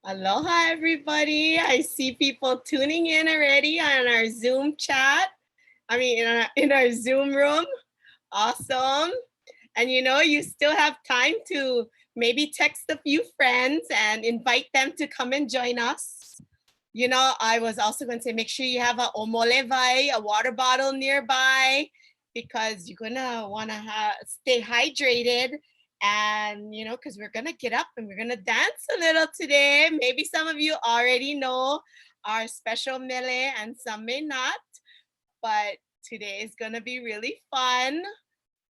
Aloha, everybody. I see people tuning in already on our Zoom chat. I mean, in our Zoom room. Awesome. And you still have time to maybe text a few friends and invite them to come and join us. I was also going to say, make sure you have a omole vai, a water bottle nearby, because you're going to want to stay hydrated. And, because we're going to get up and we're going to dance a little today. Maybe some of you already know our special mele and some may not. But today is going to be really fun.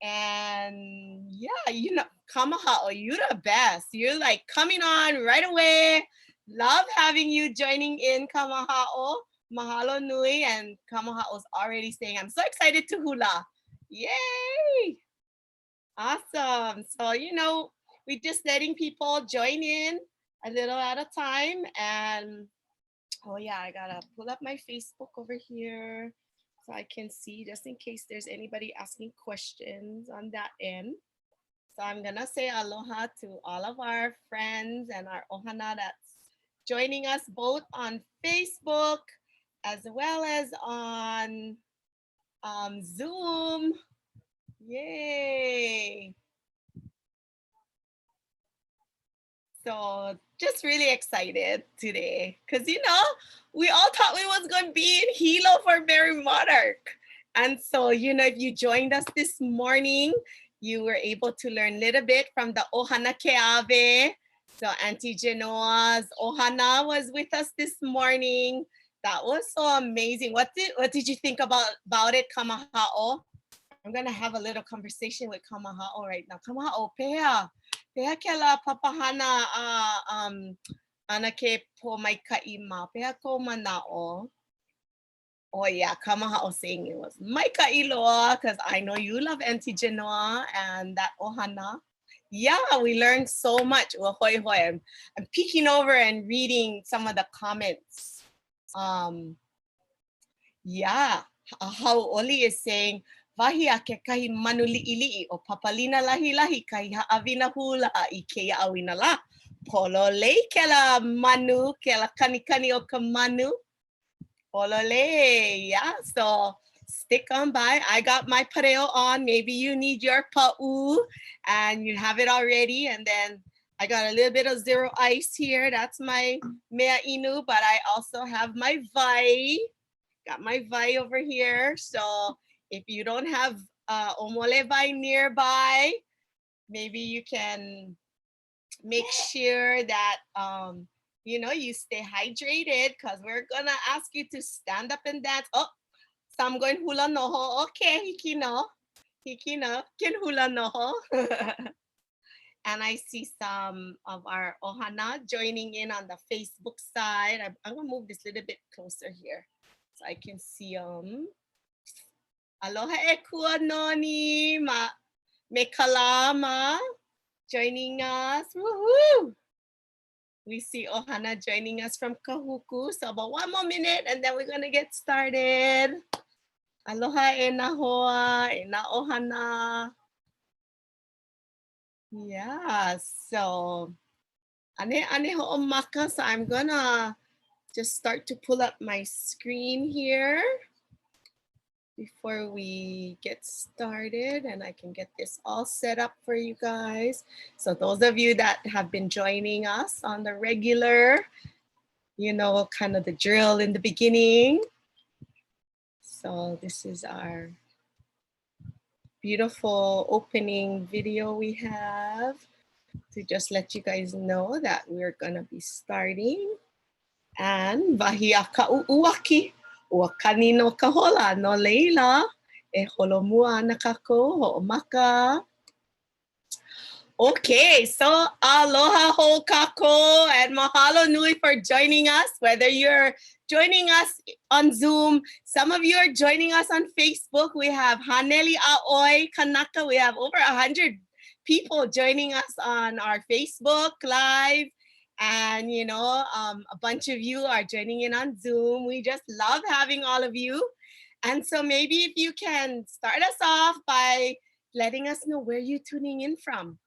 And yeah, Kamaha'o, you're the best. You're like coming on right away. Love having you joining in, Kamaha'o. Mahalo nui. And Kamaha'o's already saying, I'm so excited to hula. Yay! Awesome. So, we're just letting people join in a little at a time. And oh yeah, I gotta pull up my Facebook over here so I can see, just in case there's anybody asking questions on that end. So I'm gonna say aloha to all of our friends and our ʻOhana that's joining us both on Facebook as well as on Zoom. Yay! So just really excited today because, we all thought we was going to be in Hilo for Merrie Monarch. And so, if you joined us this morning, you were able to learn a little bit from the ʻOhana Keawe. So Auntie Genoa's ʻOhana was with us this morning. That was so amazing. What did you think about it, Kamaha'o? I'm going to have a little conversation with Kamaha'o right now. Kamaha'o, pea. Pea ke la papahana ana ke po mai ka'ima. Pea ko mana'o. Oh yeah, Kamaha'o saying it was mai ka'iloa, because I know you love Auntie Genoa and that ʻOhana. Yeah, we learned so much. Well, hoi hoi. I'm peeking over and reading some of the comments. Yeah, how Oli is saying, Wahia ke kahi manu li'ili'i o Pāpālina Lahilahi kahi ha'awina hula I ke awina la. Polole ke la manu, ke la kanikani o ka manu. Polole, yeah, so stick on by. I got my pareo on. Maybe you need your pa'u and you have it already. And then I got a little bit of zero ice here. That's my mea inu, but I also have my vai. Got my vai over here. So if you don't have omole vai nearby, maybe you can make sure that you stay hydrated, because we're gonna ask you to stand up and dance. Oh, some going hula noho. Okay, hikino, kin hula noho. And I see some of our ʻOhana joining in on the Facebook side. I'm gonna move this a little bit closer here so I can see them. Aloha e kua noni me kalama joining us. Woohoo! We see ʻOhana joining us from Kahuku. So about one more minute and then we're gonna get started. Aloha e na hoa, e na ʻOhana. Yeah, so ane ho'omaka. So I'm gonna just start to pull up my screen here before we get started, and I can get this all set up for you guys. So those of you that have been joining us on the regular, kind of the drill in the beginning. So this is our beautiful opening video we have to just let you guys know that we're gonna be starting. And wahia ka'u'uaki. Ua kanino ka hola no leila e holomua ana kako ho'omaka. Okay, so aloha ho kako and mahalo nui for joining us. Whether you're joining us on Zoom, some of you are joining us on Facebook. We have Haneli Aoi Kanaka. We have over 100 people joining us on our Facebook Live. And, a bunch of you are joining in on Zoom. We just love having all of you. And so maybe if you can start us off by letting us know where you're tuning in from.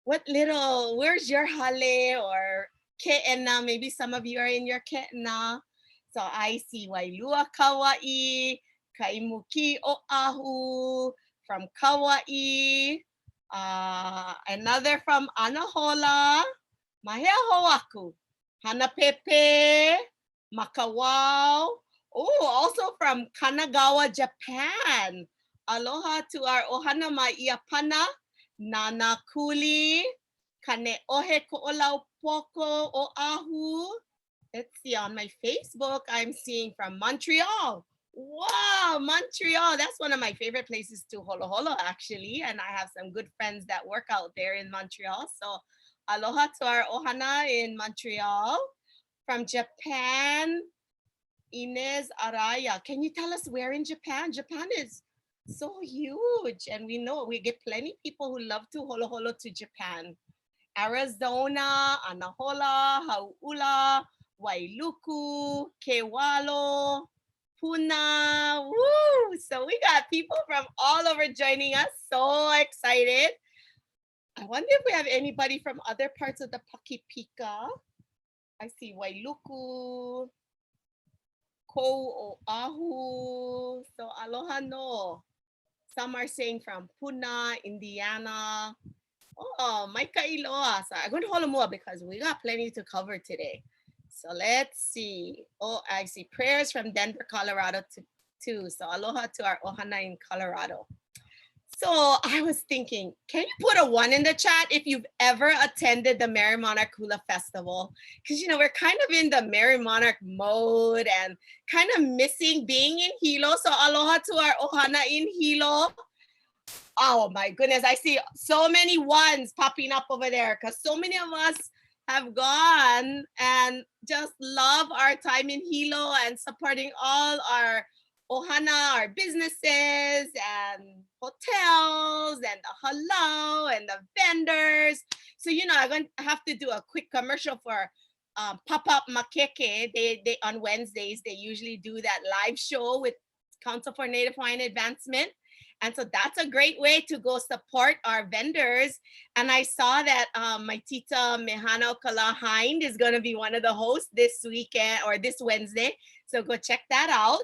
Where's your hale, or ke'ena. Maybe some of you are in your ke'ena. So I see Wailua Kauai, Kaimuki Oahu from Kauai, another from Anahola, Mahea Hoaku, Hanapepe, Makawao. Oh, also from Kanagawa, Japan. Aloha to our ʻOhana Maiapana, Nana Kuli, Kane Ohe Ko'olau Poko Oahu. Let's see, on my Facebook, I'm seeing from Montreal. Wow, Montreal. That's one of my favorite places to holo holo, actually. And I have some good friends that work out there in Montreal. So aloha to our ʻOhana in Montreal. From Japan, Inez Araya. Can you tell us where in Japan? Japan is so huge. And we know we get plenty of people who love to holo holo to Japan. Arizona, Anahola, Hau'ula, Wailuku, Kewalo, Puna. Woo! So we got people from all over joining us. So excited. I wonder if we have anybody from other parts of the Pakipika. I see Wailuku, Ko Oahu. So aloha no. Some are saying from Puna, Indiana. Oh, Maika Iloa. So I'm going to hold more because we got plenty to cover today. So let's see. Oh, I see prayers from Denver, Colorado too. So aloha to our ʻOhana in Colorado. So I was thinking, can you put a 1 in the chat if you've ever attended the Merrie Monarch Hula Festival? Because, you know, we're kind of in the Merrie Monarch mode and kind of missing being in Hilo. So aloha to our ʻOhana in Hilo. Oh my goodness, I see so many 1s popping up over there because so many of us have gone and just love our time in Hilo and supporting all our ʻOhana, our businesses and hotels and the hello and the vendors. So, you know, I'm going to have to do a quick commercial for Pop-Up Makeke. They on Wednesdays, they usually do that live show with Council for Native Hawaiian Advancement. And so that's a great way to go support our vendors. And I saw that my tita Mehana Okala Hind is going to be one of the hosts this weekend or this Wednesday. So go check that out.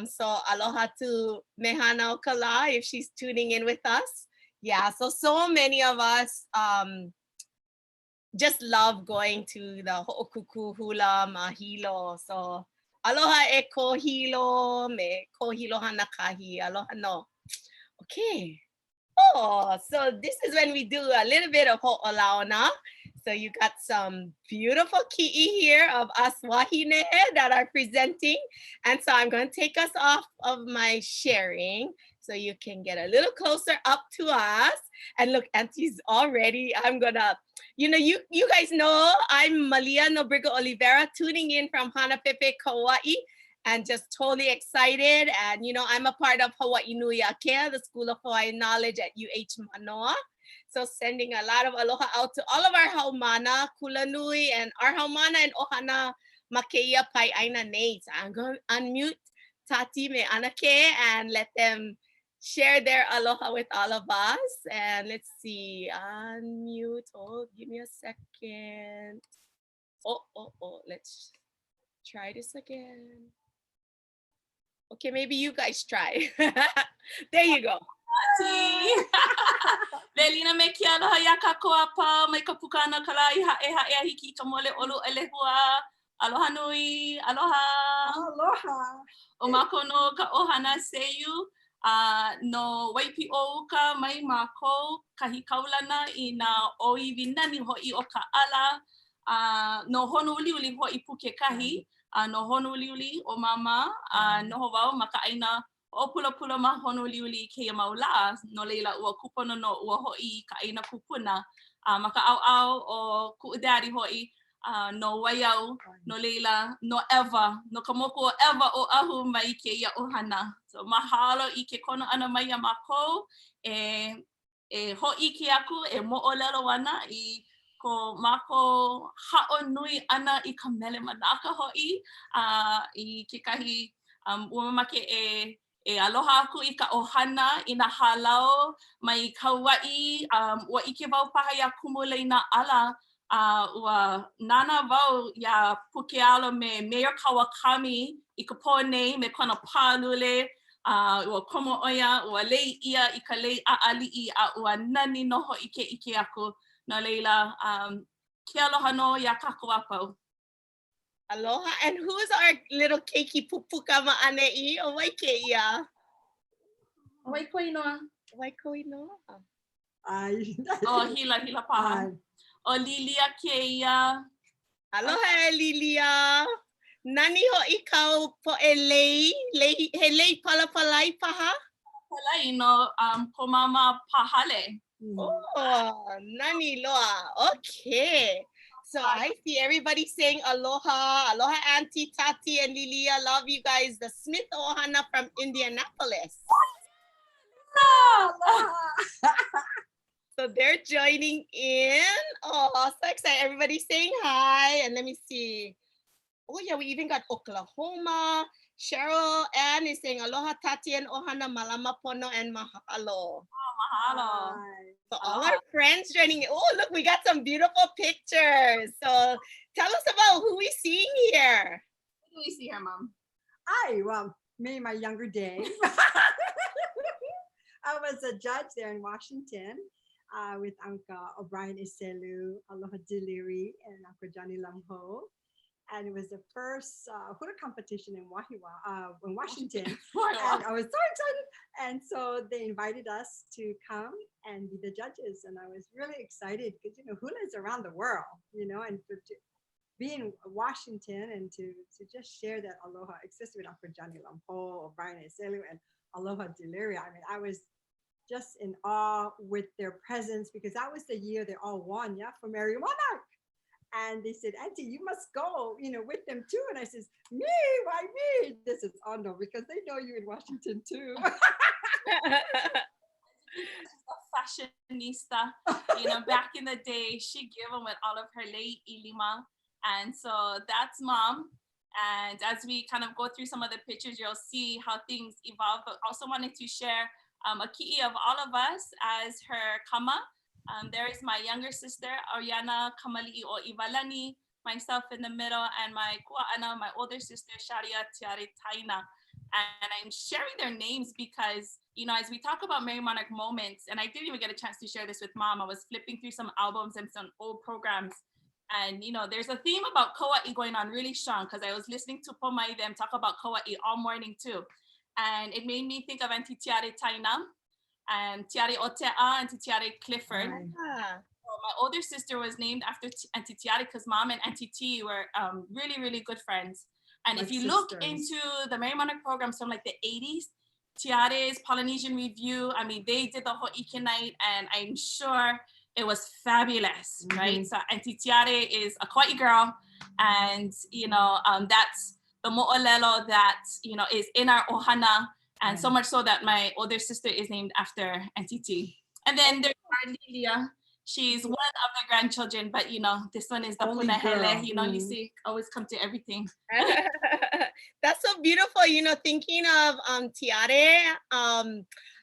So aloha to Mehana Okala if she's tuning in with us. Yeah, so many of us just love going to the Ho'okuku Hula Mahilo. So aloha e ko hilo me ko hilo hanakahi. Aloha no. Okay. Oh, so this is when we do a little bit of ho'olauna. So you got some beautiful ki'i here of us wahine that are presenting. And so I'm going to take us off of my sharing so you can get a little closer up to us. And look, Auntie's already, I'm gonna, you know, you guys know I'm Malia Nobrigo Oliveira tuning in from Hanapepe, Kauai. And just totally excited. And, you know, I'm a part of Hawaii Nui Akea, the School of Hawaiian Knowledge at UH Manoa. So sending a lot of aloha out to all of our haumana, Kulanui, and our haumana and ʻOhana Makeia Pai Aina Nei. So I'm going to unmute Tati me Anake and let them share their aloha with all of us. And let's see, unmute. Oh, give me a second. Oh, let's try this again. Okay, maybe you guys try. There you go. Lelina me kia aloha ia ka koa pa mai ka pukana kala i ha'e hiki ka mole olu elehua. Aloha nui, aloha. Aloha. O mako no ka ʻOhana Tseu, no waipi'o ka mai mako kahi kaulana i na oiwinani ho'i o ka ala. No honu uliuli ho'i puke kahi. No honu uliuli o mama, noho wau ma ka ʻaina o pula ma honu uliuli keia maula, no leila ua kupuna no ua ho'i ka ʻaina kupuna. Ma ka ʻaoʻao o kuʻu daddy ho'i, no waiau, no leila, no ever, no ka moku o ever o ahu mai keia ʻOhana. So mahalo i ke kona ana mai a mākou, e ho'iki aku, e mo'olelo ana i ko mako ha'o nui ana i ka mele manaka ho'i i kekahi uamamake e aloha aku i ka ʻOhana i na halau mai Kauai ua ike wau paha ia kumu leina ala ua nana wau ya pukealo me Mayor Kawakami I ka pōnei me kona pālule ua komo oia ua lei ia I ka lei ʻAʻaliʻi a ua nani noho I ke ike aku no leila ke aloha no ya kākua pau. Aloha. And who's our little keiki pupuka ma'anei o Waikeia? Waikoinoa. Waikoinoa. O hilahila paha. O Lilia keia. Aloha Lilia. Nani ho'i kau po e lei? He lei palapalai paha? Palai no ko mama pahale. Oh, nani loa. Okay. So I see everybody saying aloha. Aloha Auntie Tati and Lilia. Love you guys. The Smith ʻOhana from Indianapolis. So they're joining in. Oh, so excited. Everybody's saying hi. And let me see. Oh yeah, we even got Oklahoma. Cheryl Ann is saying aloha Tati and ʻOhana malama pono and mahalo. Oh, mahalo. So all our friends joining in. Oh, look, we got some beautiful pictures. So tell us about who we seeing here. Who do we see here, Mom? Well, me in my younger days. I was a judge there in Washington with Uncle O'Brien Iselu, Aloha Deliri, and Uncle Johnny Lamho. And it was the first hula competition in Washington. And I was so excited. And so they invited us to come and be the judges. And I was really excited because, hula is around the world, and to be in Washington and to just share that aloha, especially with Uncle Johnny Lampo, O'Brien Iselu, and Aloha Deliri. I mean, I was just in awe with their presence because that was the year they all won, for Merrie Monarch. And they said, Auntie, you must go, with them too. And I says, me, why me? This is, oh no, because they know you in Washington too. She's a fashionista. Back in the day, she gave them with all of her lei ilima. And so that's Mom. And as we kind of go through some of the pictures, you'll see how things evolve. But also wanted to share a ki'i of all of us as her kama. There is my younger sister, Ariana Kamali'i o Ivalani, myself in the middle, and my kua'ana, my older sister, Sharia Tiare Taina. And I'm sharing their names because, as we talk about Merrie Monarch moments, and I didn't even get a chance to share this with Mom. I was flipping through some albums and some old programs. And, there's a theme about Kaua'i going on really strong because I was listening to Pomai them talk about Kaua'i all morning too. And it made me think of Auntie Tiare Taina and Tiare Ote'a and Tiare Clifford. Yeah. So my older sister was named after Auntie Tiare because Mom and Auntie T were really, really good friends. And if you look into the Merrie Monarch programs from like the 80s, Tiare's Polynesian Review, I mean, they did the Ho'ike night and I'm sure it was fabulous, right? So Auntie Tiare is a Kauai girl and, that's the mo'olelo that, is in our ʻOhana. And so much so that my older sister is named after Auntie T. And then there's Lilia. She's one of the grandchildren, but this one is the punahele. You see, always come to everything. That's so beautiful. Thinking of Tiare,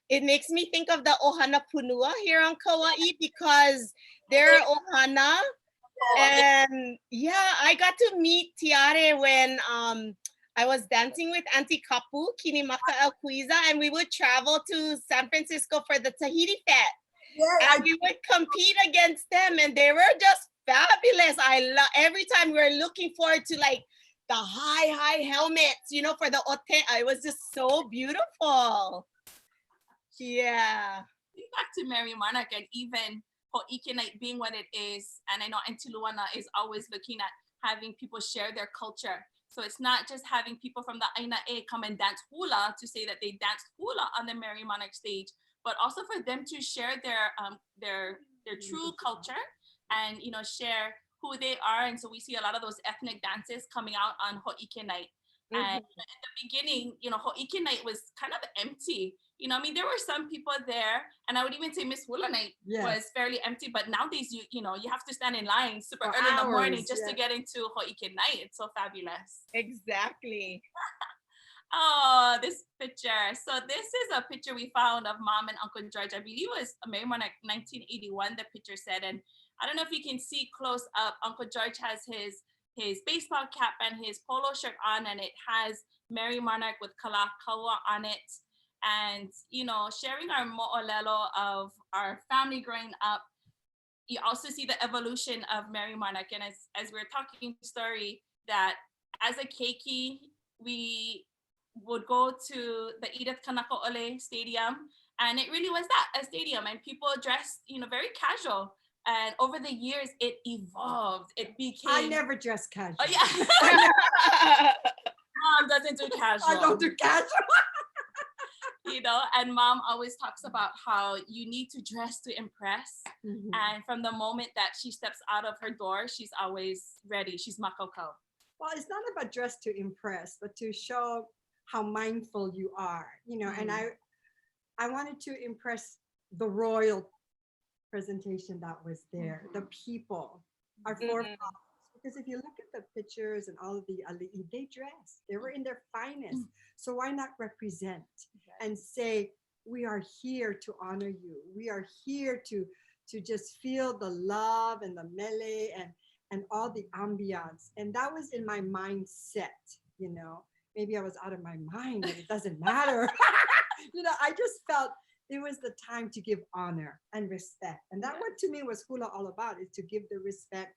it makes me think of the ʻOhana punua here on Kauai because they're ʻOhana. And yeah, I got to meet Tiare when I was dancing with Auntie Kapu, Kinimaka El Kuiza, and we would travel to San Francisco for the Tahiti Fete. Yeah, and we would compete against them, and they were just fabulous. Every time we were looking forward to like the high helmets, for the ote'a. It was just so beautiful. Yeah. Back to Merrie Monarch and even Ho'ike night being what it is, and I know Auntie Luana is always looking at having people share their culture. So it's not just having people from the Aina E come and dance hula to say that they danced hula on the Merrie Monarch stage, but also for them to share their true culture and share who they are. And so we see a lot of those ethnic dances coming out on Ho'ike night. And in the beginning, Ho'ike night was kind of empty. There were some people there, and I would even say Miss Hula night was fairly empty. But nowadays, you have to stand in line super early in the morning just to get into Ho'ike night. It's so fabulous. Exactly. Oh, this picture. So this is a picture we found of Mom and Uncle George. I believe it was Merrie Monarch 1981, the picture said. And I don't know if you can see close up, Uncle George has his baseball cap and his polo shirt on, and it has Merrie Monarch with Kalakaua on it. And, you know, sharing our mo'olelo of our family growing up, you also see the evolution of Merrie Monarch. And as we're talking story, that as a keiki, we would go to the Edith Kanakaʻole Stadium, and it really was that, a stadium, and people dressed, you know, very casual. And over the years, it evolved. It became. I never dress casual. Oh yeah. Mom doesn't do casual. I don't do casual. You know, and mom always talks about how you need to dress to impress. Mm-hmm. And from the moment that she steps out of her door, she's always ready. She's makoko. Well, it's not about dress to impress, but to show how mindful you are, you know. Mm-hmm. And I wanted to impress the royal presentation that was there, mm-hmm. the people, our forefathers. Because if you look at the pictures and all of the ali'i, they dressed. They were in their finest. Mm-hmm. So why not represent and say, we are here to honor you. We are here to just feel the love and the mele and all the ambiance. And that was in my mindset, you know. Maybe I was out of my mind, but it doesn't matter. You know, I just felt it was the time to give honor and respect. And that what to me was hula all about, is to give the respect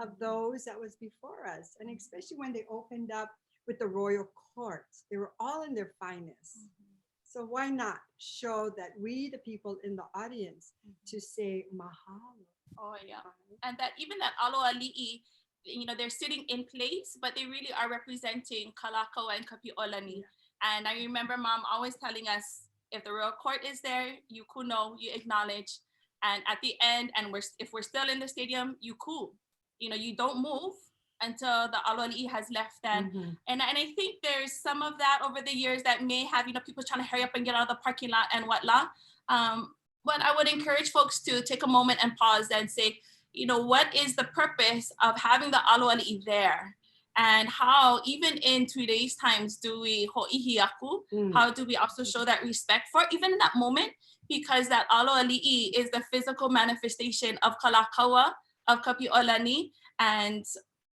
of those that was before us. And especially when they opened up with the royal courts, they were all in their finest. Mm-hmm. So why not show that we, the people in the audience, to say mahalo. Oh yeah. And that even that aloali'i, you know, they're sitting in place, but they really are representing Kalakaua and Kapi'olani. Yeah. And I remember mom always telling us, if the royal court is there, you kuno, you acknowledge. And at the end, and if we're still in the stadium, you ku. You know, you don't move until the aloali'i has left. And I think there's some of that over the years that may have, you know, people trying to hurry up and get out of the parking lot and whatnot. But I would encourage folks to take a moment and pause and say, you know, what is the purpose of having the aloali'i there? And how, even in today's times, do we ho'ihi aku? How do we also show that respect for even in that moment? Because that aloali'i is the physical manifestation of Kalakaua, of Kapi'olani, and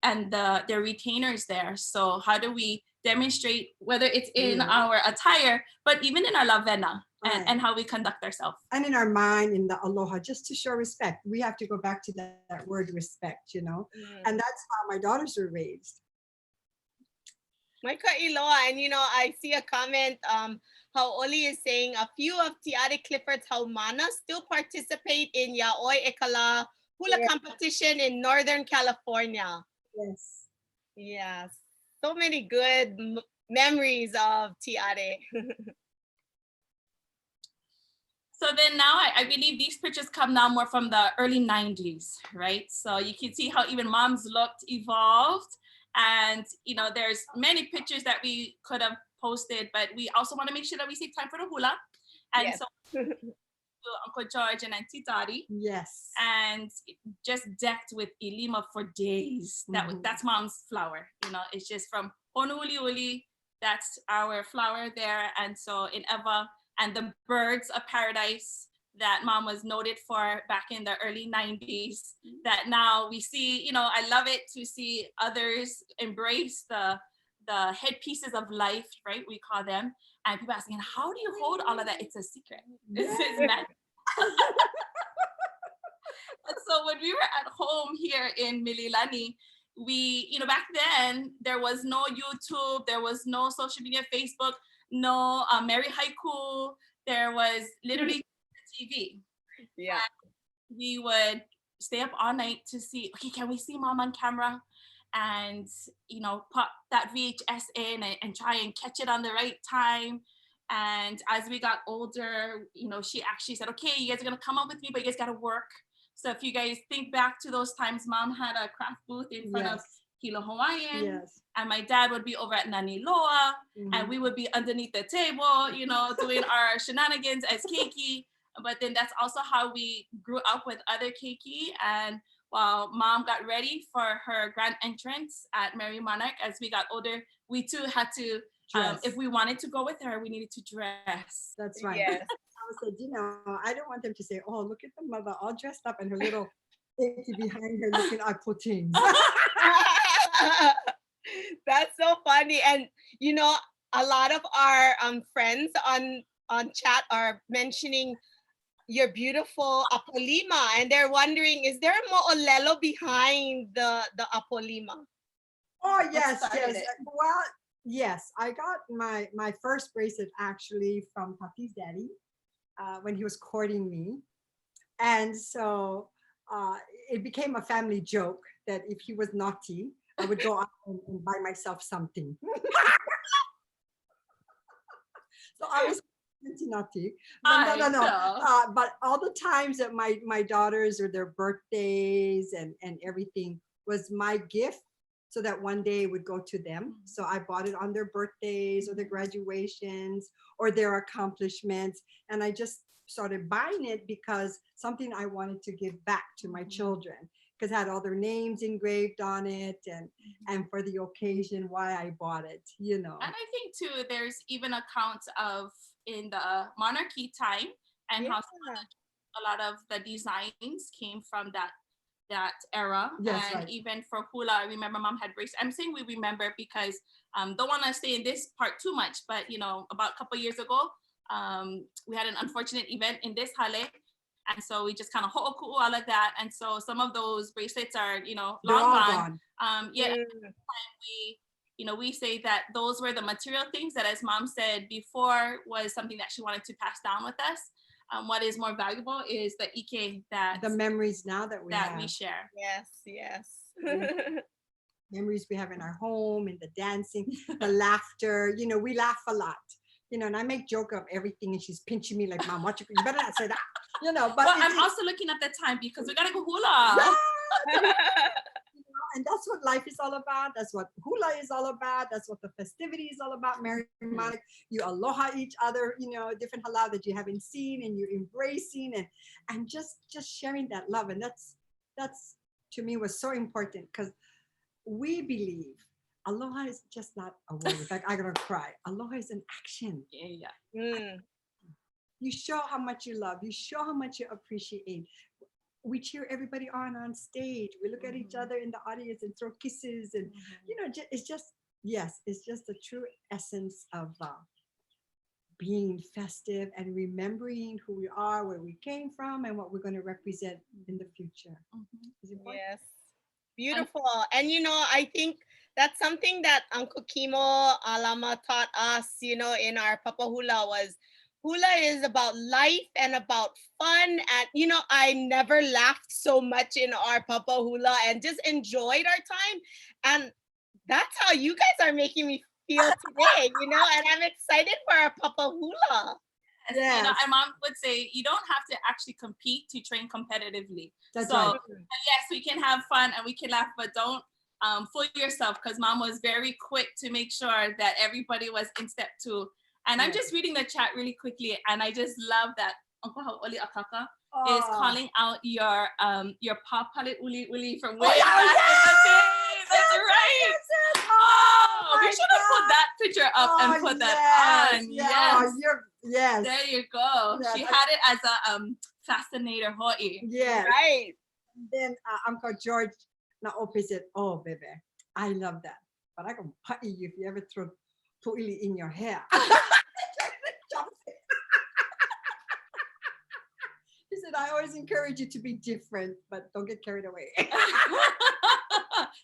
the retainers there. So how do we demonstrate, whether it's in our attire, but even in our lavena and how we conduct ourselves? And in our mind, in the aloha, just to show respect. We have to go back to that word respect, you know? And that's how my daughters were raised. My ka'iloa, and you know, I see a comment, how Oli is saying a few of Tiare Clifford's haumana still participate in Yaoi Ekala hula competition in Northern California. Yes. Yes. So many good memories of Tiare. So then now I believe these pictures come now more from the early 90s, right? So you can see how even mom's looked evolved. And, you know, there's many pictures that we could have posted, but we also want to make sure that we save time for the hula. And so Uncle George and Auntie Dottie. Yes. And just decked with ilima for days. That's mom's flower. You know, it's just from Honouliuli. That's our flower there. And so in Eva, and the birds of paradise that mom was noted for back in the early 90s, that now we see, you know, I love it to see others embrace the headpieces of life, right? We call them. And people asking, how do you hold all of that? It's a secret. This is magic. So when we were at home here in Mililani, we, you know, back then there was no YouTube, there was no social media, Facebook, no Merrie Haiku. There was literally TV. Yeah. And we would stay up all night to see, okay, can we see mom on camera? And, you know, pop that VHS in and try and catch it on the right time. And as we got older, you know, she actually said, okay, you guys are gonna come up with me, but you guys gotta work. So if you guys think back to those times, mom had a craft booth in front of Hilo Hawaiian, and my dad would be over at Naniloa, and we would be underneath the table, you know, doing our shenanigans as keiki. But then that's also how we grew up with other keiki. And while mom got ready for her grand entrance at Merrie Monarch, as we got older, we too had to, if we wanted to go with her, we needed to dress. That's right. Yes. I said, you know, I don't want them to say, oh, look at the mother all dressed up in her little Thank you behind her looking at things. That's so funny. And you know, a lot of our friends on chat are mentioning your beautiful apolima, and they're wondering, is there a mo'olelo behind the apolima? Oh yes, started yes. it? Well, yes. I got my first bracelet actually from Papi's daddy when he was courting me, and so it became a family joke that if he was naughty, I would go out and buy myself something. So I was naughty. But no. But all the times that my daughters or their birthdays and everything was my gift, so that one day it would go to them. So I bought it on their birthdays or their graduations or their accomplishments, and I just started buying it because something I wanted to give back to my children, because it had all their names engraved on it, and for the occasion why I bought it, you know. And I think too, there's even accounts of in the monarchy time and how a lot of the designs came from that era. Yes, and right. even for hula, I remember mom had bracelets. I'm saying we remember because don't want to stay in this part too much, but you know, about a couple years ago, we had an unfortunate event in this hale, and so we just kind of ho'oku'u all of that, and so some of those bracelets are, you know, long gone. Yeah, we say that those were the material things that, as mom said before, was something that she wanted to pass down with us. What is more valuable is the ike, that the memories now that we share. Yes. Memories we have in our home, and the dancing, the laughter. You know, we laugh a lot. You know, and I make joke of everything, and she's pinching me like, "Mom, what you better not say that." You know, but I'm also looking at the time because we gotta go hula. And that's what life is all about. That's what hula is all about. That's what the festivity is all about. Merrie Monarch, you aloha each other, you know, different halal that you haven't seen, and you're embracing and just sharing that love. And that's to me was so important, because we believe aloha is just not a word. Like, I'm gonna cry. Aloha is an action. Yeah. You show how much you love. You show how much you appreciate. We cheer everybody on stage. We look at each other in the audience and throw kisses, and you know, it's just the true essence of being festive and remembering who we are, where we came from, and what we're going to represent in the future. Yes, beautiful. And you know, I think that's something that Uncle Kimo Alama taught us, you know, in our Papa Hula was, hula is about life and about fun. And, you know, I never laughed so much in our Papa Hula and just enjoyed our time. And that's how you guys are making me feel today, you know, and I'm excited for our Papa Hula. Yes. You know, my mom would say, you don't have to actually compete to train competitively. That's so, right. Yes, we can have fun and we can laugh, but don't fool yourself, because mom was very quick to make sure that everybody was in step two. And I'm just reading the chat really quickly, and I just love that Uncle Haoli Akaka is calling out your Pāpālina Lahilahi from way back in the day. That's right. Oh, we should have put that picture up and put that on. Yes. There you go. Yes. She had it as a fascinator hoi. Yeah. Right. And then Uncle George Naopi said, "Oh, baby, I love that, but I can putty you if you ever throw pu'ili in your hair." He said, "I always encourage you to be different, but don't get carried away."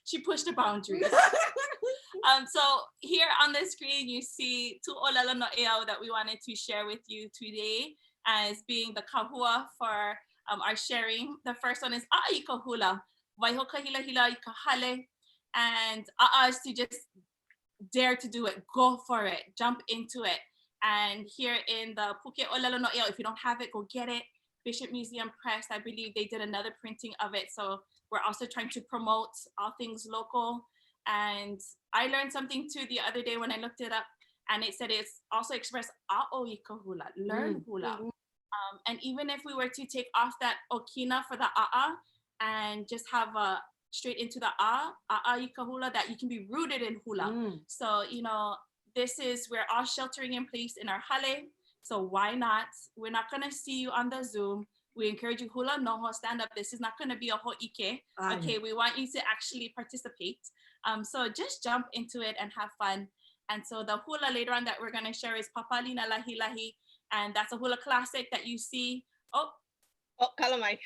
She pushed the boundaries. So here on the screen, you see two olelo no eau that we wanted to share with you today as being the kahua for our sharing. The first one is ʻAʻa i ka hula, waiho ka hilahila i ka hale, and ʻAʻa is to just dare to do it, go for it, jump into it. And here in the Puke Olelo no Eo, if you don't have it, go get it. Bishop Museum Press, I believe they did another printing of it. So we're also trying to promote all things local. And I learned something too the other day when I looked it up, and it said it's also expressed ʻAʻo i ka hula, learn hula. And even if we were to take off that okina for the ʻAʻa and just have a straight into the ʻAʻa i ka hula, that you can be rooted in hula. So, you know, we're all sheltering in place in our hale. So why not? We're not gonna see you on the Zoom, We encourage you, hula, noho, stand up. This is not going to be a ho'ike. Okay, we want you to actually participate. So just jump into it and have fun. And so the hula later on that we're going to share is Pāpālina Lahilahi. And that's a hula classic that you see. Oh, Kalamai.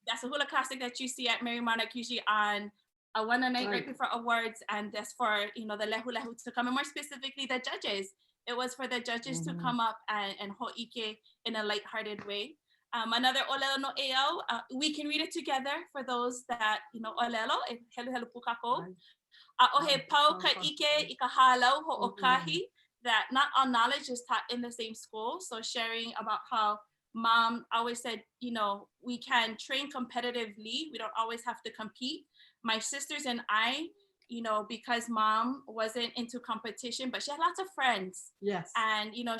That's a hula classic that you see at Merrie Monarch, usually on a one night right before awards. And that's for, you know, the lehu to come, and more specifically the judges. It was for the judges to come up and ho'ike in a lighthearted way. Another olelo no eau, we can read it together for those that, you know, olelo, helu helu pukako. A'ohe pau ka ike i ka halau ho'okahi, that not all knowledge is taught in the same school. So sharing about how Mom always said, you know, we can train competitively. We don't always have to compete. My sisters and I, you know, because Mom wasn't into competition, but she had lots of friends. Yes. And, you know,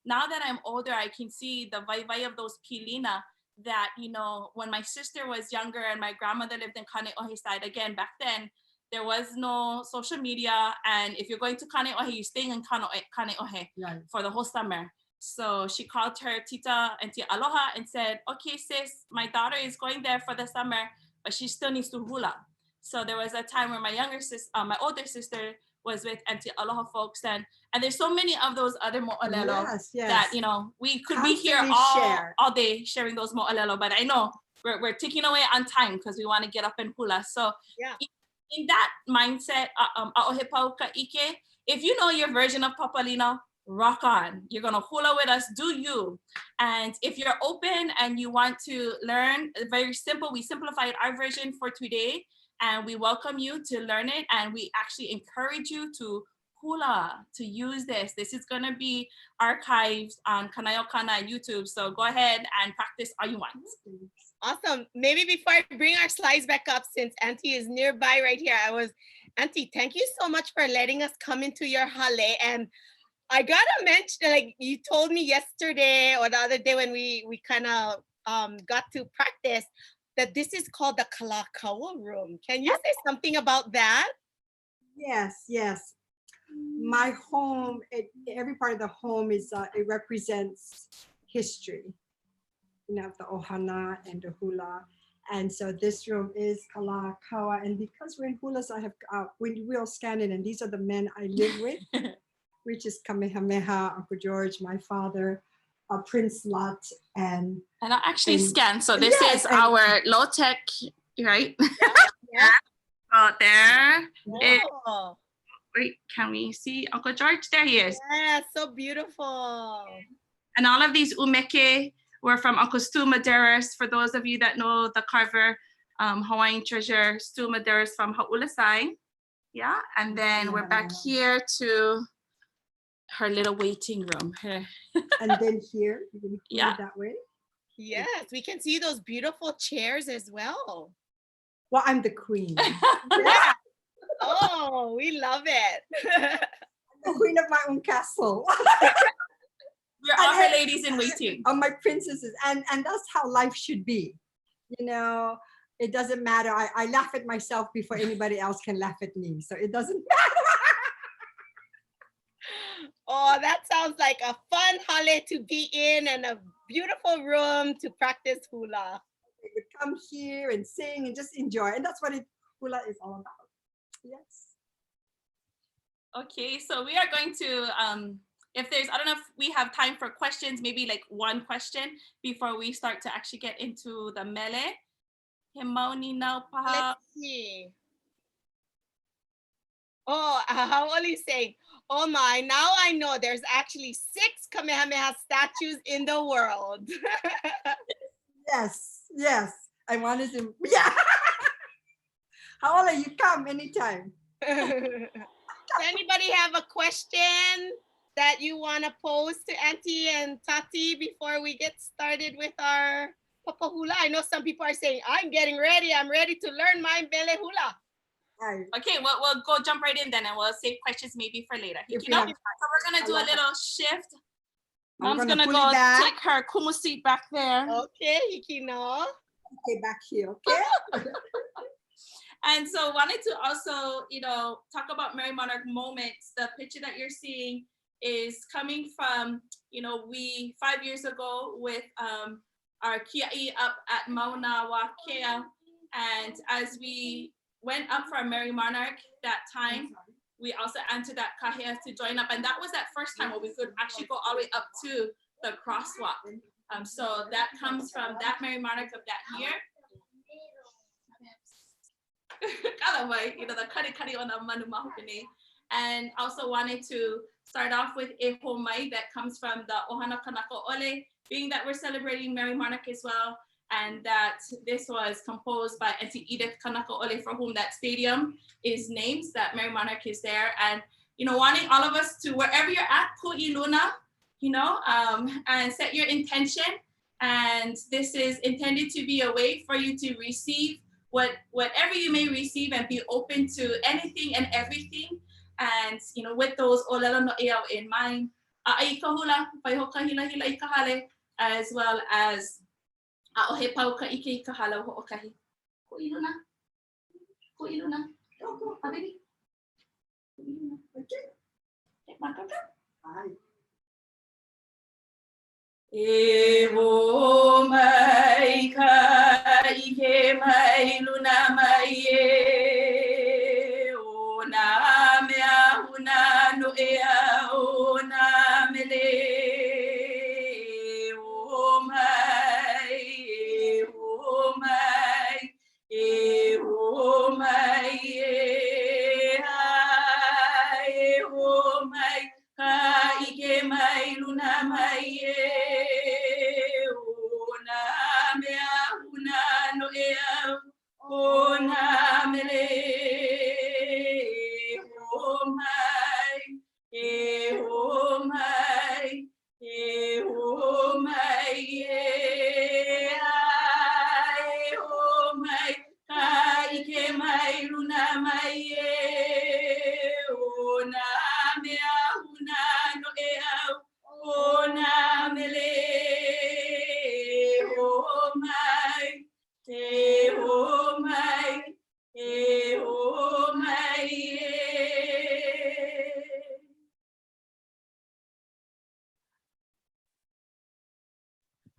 now that I'm older, I can see the vai of those pilina that, you know, when my sister was younger and my grandmother lived in Kane'ohe side, again, back then, there was no social media. And if you're going to Kane'ohe, you're staying in Kane'ohe for the whole summer. So she called her tita and tia aloha and said, okay, sis, my daughter is going there for the summer, but she still needs to hula. So there was a time where my older sister was with Auntie Aloha folks, and there's so many of those other mo'olelo that, you know, we could be here all day sharing those mo'olelo, but I know we're ticking away on time because we want to get up and hula. So in that mindset, a'ohe pau ka ike, if you know your version of Pāpālina, rock on. You're gonna hula with us, do you. And if you're open and you want to learn, very simple, we simplified our version for today. And we welcome you to learn it, and we actually encourage you to hula, to use this. This is gonna be archived on Kanaiokana YouTube, so go ahead and practice all you want. Awesome. Maybe before I bring our slides back up, since Auntie is nearby right here, Auntie, thank you so much for letting us come into your hale. And I gotta mention, like you told me yesterday or the other day when we kind of got to practice, that this is called the Kalakaua room. Can you say something about that? Yes, yes. My home, every part of the home is, it represents history. You know, the ʻOhana and the hula. And so this room is Kalakaua. And because we're in hulas, I have, we all scan it, and these are the men I live with, which is Kamehameha, Uncle George, my father, Prince Lot, and I actually scan. So this is our low tech, right? Yeah. There. Wait, can we see Uncle George? There he is. Yeah, so beautiful. And all of these umeke were from Uncle Stu Medeiros. For those of you that know the carver, Hawaiian treasure, Stu Medeiros from Ha'ulasai. Yeah, and then we're back here to her little waiting room. And then here, you can put it that way. Yes, we can see those beautiful chairs as well. Well, I'm the queen. Yeah. Oh, we love it. I'm the queen of my own castle. We're all her ladies in waiting. My princesses, and that's how life should be. You know, it doesn't matter. I laugh at myself before anybody else can laugh at me. So it doesn't matter. Oh, that sounds like a fun hale to be in and a beautiful room to practice hula. We would come here and sing and just enjoy. And that's what hula is all about. Yes. Okay, so we are going to, I don't know if we have time for questions, maybe like one question before we start to actually get into the mele. Let's see. Oh, how are you saying? Oh my, now I know there's actually 6 Kamehameha statues in the world. Yes, yes. I wanted to, yeah. How are you? Come anytime. Does anybody have a question that you want to pose to Auntie and Tati before we get started with our Papa Hula? I know some people are saying, I'm getting ready. I'm ready to learn my mele hula. Okay, well, we'll go jump right in then, and we'll save questions maybe for later. So we're going to do a little shift. Mom's going to go take her kumu seat back there. Okay, Hikino. Okay, back here, okay? And so wanted to also, you know, talk about Merrie Monarch moments. The picture that you're seeing is coming from, you know, we 5 years ago with our kiaʻi up at Mauna Wakea. And as we went up for our Merrie Monarch that time, we also entered that kahea to join up. And that was that first time where we could actually go all the way up to the crosswalk. So that comes from that Merrie Monarch of that year. You know, the kari on the manu mahupene. And also wanted to start off with e mai that comes from the ʻOhana kanaka ole, being that we're celebrating Merrie Monarch as well, and that this was composed by Auntie Edith Kanaka Ole, for whom that stadium is named, that Merrie Monarch is there. And, you know, wanting all of us to, wherever you're at, kuʻiluna, you know, and set your intention. And this is intended to be a way for you to receive whatever you may receive and be open to anything and everything. And, you know, with those olelo no eau in mind, ʻAʻa ka hula, waiho ka hilahila I ka hale, as well as ʻaʻohe pau ka ike I ka hala hoʻokahi. Kuʻiluna, kuʻiluna, habibi. Kuʻiluna, okay. Makaka. E wo mai ka ike mai luna mai e o na mea huna no ea o na mele e wo mai e wo mai e wo mai e ha e wo mai ka ike mai luna mai e Ahuna mele oh my oh my oh my oh my kai ke mai luna mai oh na me ahuna no e oh na mele oh my oh my, oh my,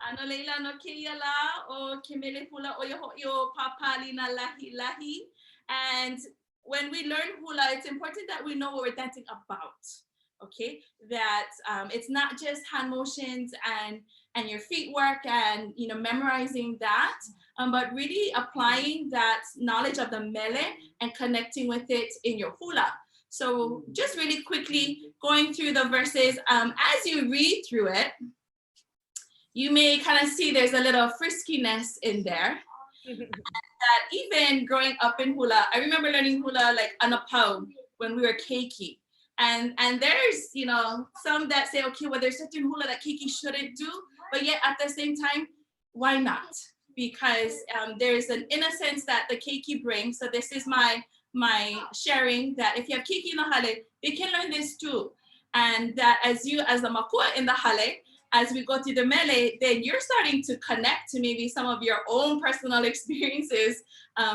Ano leila no keia la o ke mele hula o yo Pāpālina Lahilahi. And when we learn hula, it's important that we know what we're dancing about. Okay, that it's not just hand motions and your feet work and, you know, memorizing that, but really applying that knowledge of the mele and connecting with it in your hula. So just really quickly going through the verses, as you read through it, you may kind of see there's a little friskiness in there. That even growing up in hula, I remember learning hula like on a pau when we were keiki. And there's, you know, some that say, okay, well, there's certain hula that keiki shouldn't do, but yet at the same time, why not? Because there's an innocence that the keiki brings. So this is my sharing that if you have keiki in the hale, they can learn this too. And that as the makua in the hale, as we go through the mele, then you're starting to connect to maybe some of your own personal experiences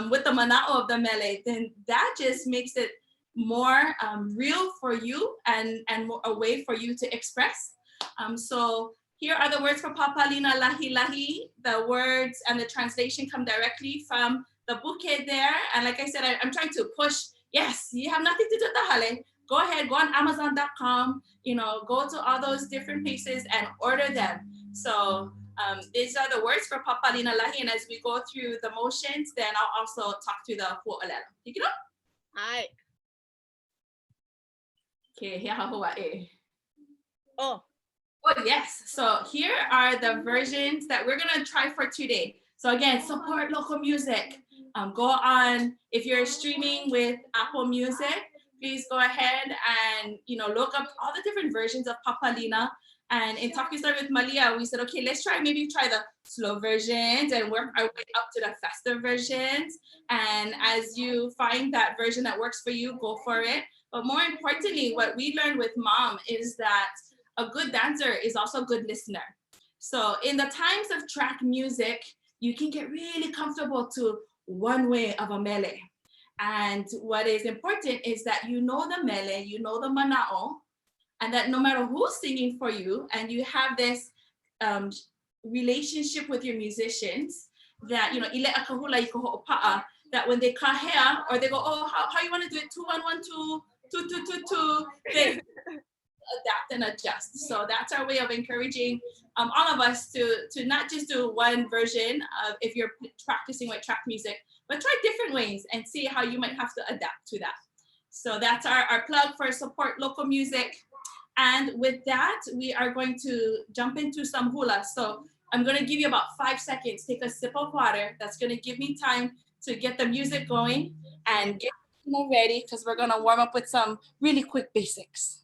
with the mana'o of the mele. Then that just makes it more real for you and a way for you to express. So here are the words for Pāpālina Lahilahi. The words and the translation come directly from the bouquet there. And like I said, I'm trying to push, yes, you have nothing to do with the hale. Go ahead, go on Amazon.com, you know, go to all those different places and order them. So these are the words for Pāpālina Lahi. And as we go through the motions, then I'll also talk through the pu'olelo. Take it up. Hi. Okay, here Hawaii. Oh, yes. So here are the versions that we're gonna try for today. So again, support local music. Go on, if you're streaming with Apple Music, please go ahead and, you know, look up all the different versions of Pāpālina. And in talking started with Malia, we said, okay, let's try the slow versions and work our way up to the faster versions. And as you find that version that works for you, go for it. But more importantly, what we learned with Mom is that a good dancer is also a good listener. So in the times of track music, you can get really comfortable to one way of a mele. And what is important is that you know the mele, you know the mana'o, and that no matter who's singing for you, and you have this relationship with your musicians that, you know, ile a ka hula I ka ho'opa'a, that when they kahea or they go, oh, how you want to do it? 2 1 1 2 2 2 2 2. They adapt and adjust. So that's our way of encouraging all of us to not just do one version of if you're practicing with track music, but try different ways and see how you might have to adapt to that. So that's our plug for support local music. And with that, we are going to jump into some hula. So I'm going to give you about 5 seconds. Take a sip of water. That's going to give me time to get the music going and get ready, because we're going to warm up with some really quick basics.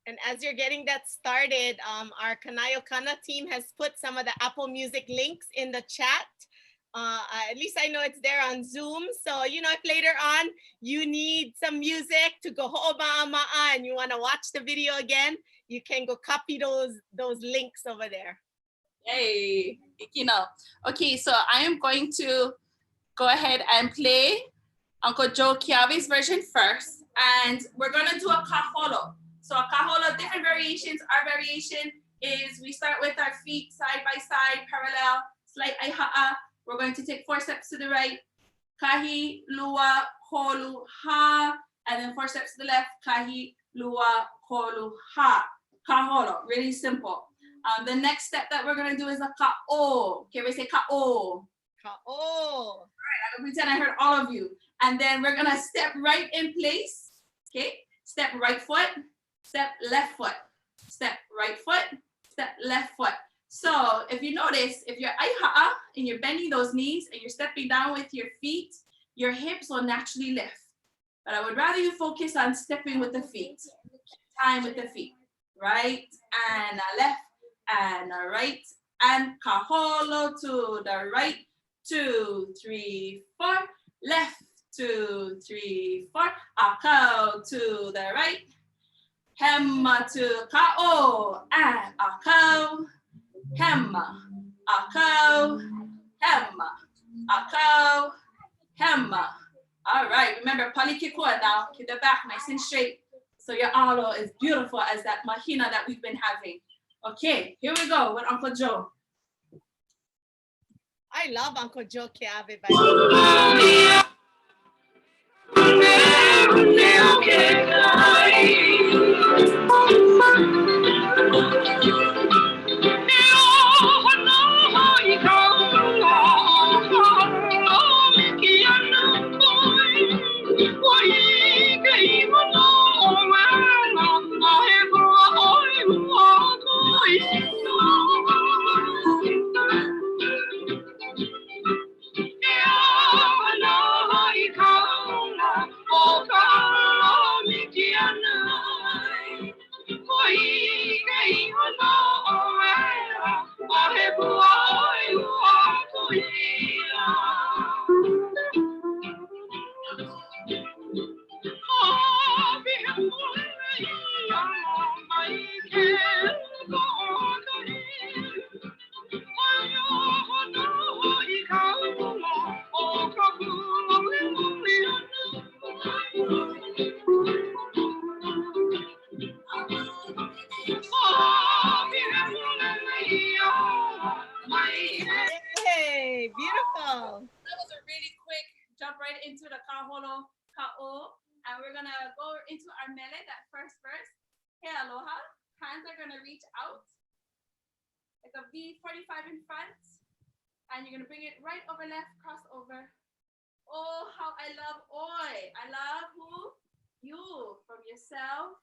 And as you're getting that started, our Kanayo Kana team has put some of the Apple Music links in the chat. At least I know it's there on Zoom. So, you know, if later on you need some music to go ho'oba'a and you want to watch the video again, you can go copy those links over there. Hey, you know. Okay, so I am going to go ahead and play Uncle Joe Keawe's version first. And we're going to do a kaholo. So a kaholo, different variations. Our variation is we start with our feet side by side, parallel, slight ʻaʻa. We're going to take 4 steps to the right, kahi, lua, holu, ha, and then 4 steps to the left, kahi, lua, holu, ha. Kaholo, really simple. The next step that we're gonna do is a ka'o. Okay, we say ka'o. Ka'o. All right, I'm gonna pretend I heard all of you. And then we're gonna step right in place. Okay, step right foot, step left foot, step right foot, step left foot. So if you notice, if you're ʻaʻa and you're bending those knees and you're stepping down with your feet, your hips will naturally lift. But I would rather you focus on stepping with the feet, time with the feet. Right and a left and a right and kaholo to the right, 2 3 4, left 2 3 4, akau to the right, hema to ka'o and akau, hema, akau, hema, akau, hema. All right, remember palikikua now, keep the back nice and straight. So your alo is beautiful as that mahina that we've been having. Okay, here we go with Uncle Joe. I love Uncle Joe Keawe, by the Yay, beautiful. That was a really quick jump right into the kaholo, ka'o, and we're gonna go into our mele, that first verse. Hey, aloha. Hands are gonna reach out like a V45 in front, and you're gonna bring it right over left, cross over. Oh, how I love oi. I love who? You, from yourself,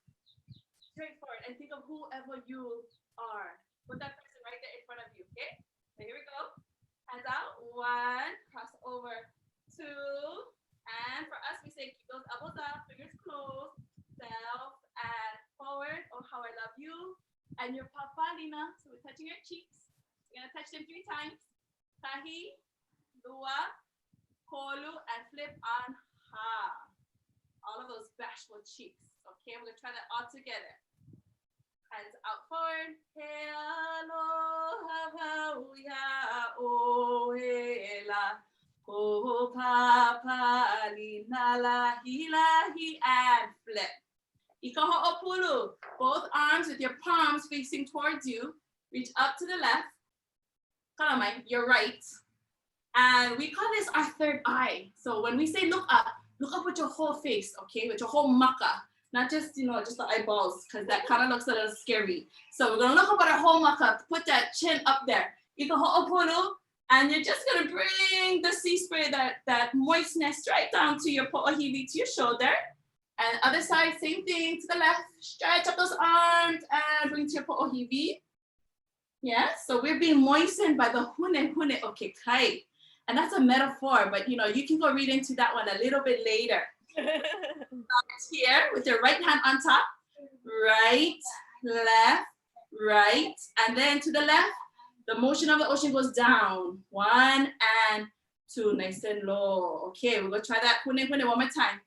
straight forward, and think of whoever you are. Put that person right there in front of you, okay? So here we go. Hands out, 1, cross over, 2, and for us, we say keep those elbows up, fingers closed, self, and forward, oh, how I love you, and your Pāpālina, so we're touching your cheeks. We're gonna touch them 3 times, kahi, lua, holu, and flip on ha. All of those bashful cheeks, okay? We're gonna try that all together. Hands out forward. Hello, hallelujah, oh, hela. Ko Pāpālina Lahilahi, and flip. Ika ho'opulu. Both arms with your palms facing towards you. Reach up to the left. Kalamai, your right. And we call this our third eye. So when we say look up with your whole face, okay? With your whole maka. Not just, just the eyeballs, because that kind of looks a little scary. So we're gonna look up at our whole maka, put that chin up there. Ika ho'opulu, and you're just gonna bring the sea spray, that moistness right down to your po'ohili, to your shoulder. And other side, same thing, to the left. Stretch up those arms and bring to your po'ohili. Yeah, so we're being moistened by the hune okay kai. And that's a metaphor, but you can go read into that one a little bit later. Here with your right hand on top, right, left, right, and then to the left, the motion of the ocean goes down. 1 and 2, nice and low. Okay, we're gonna try that hune one more time.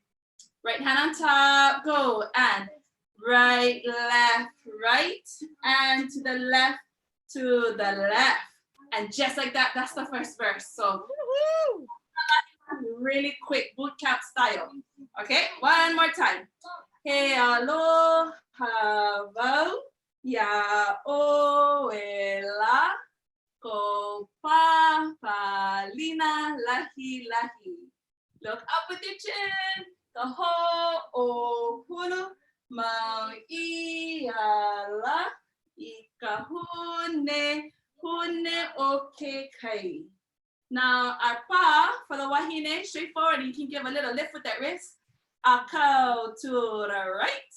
Right hand on top, go, and right, left, right, and to the left, and just like that, that's the first verse. So really quick boot camp style. Okay, one more time. He aloha wau ya oela ko Pāpālina Lahilahi. Look up with your chin. The ho o hulu mau iala ika hune okay kai. Now our pa for the wahine, straightforward. You can give a little lift with that wrist. Akau to the right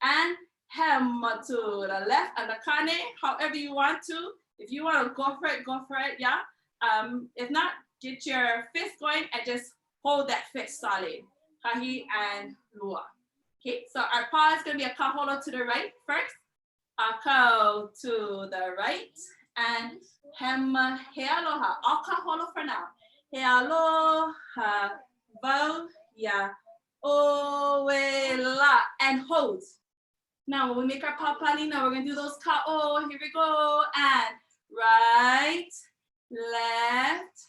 and hem to the left, and the kane, however you want to. If you want to go for it, yeah. If not, get your fist going and just hold that fist solid. Kahi and lua. Okay, so our pa is going to be a kaholo to the right first. Akau to the right and hem he aloha. I'll kaholo for now. He aloha wau ya oela and hold. Now when we make our Pāpālina, we're going to do those ka'o. Here we go. And right, left,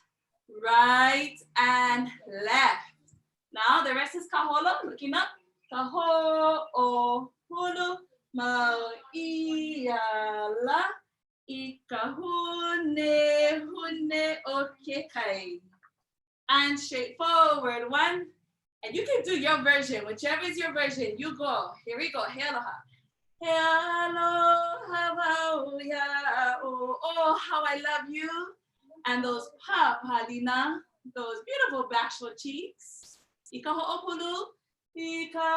right, and left. Now the rest is kaholo, looking up. Kaho o hulu mau iala ika hune okay kai. And straightforward 1. And you can do your version, whichever is your version, you go. Here we go. He aloha. He aloha wau ya oh, how I love you. And those Pāpālina, those beautiful bashful cheeks. Ika ho'opulu. Ika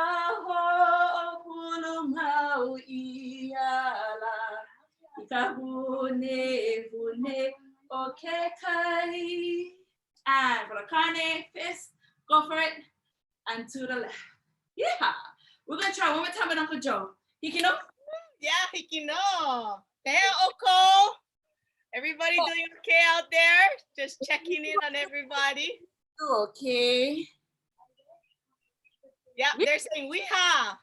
ho'opulu mau iala. Ika hune okay kai. And for the kane, fist, go for it. And to the left. Yeah. We're going to try one more time with Uncle Joe. Hikino? Yeah, hikino. There, Oko. Everybody doing okay out there? Just checking in on everybody. Okay. Yeah, they're saying weha.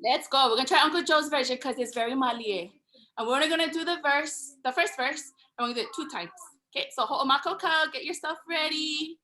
Let's go. We're going to try Uncle Joe's version because it's very malie. And we're only going to do the first verse, and we're going to do it 2 times. Okay, so ho'omako ka, get yourself ready.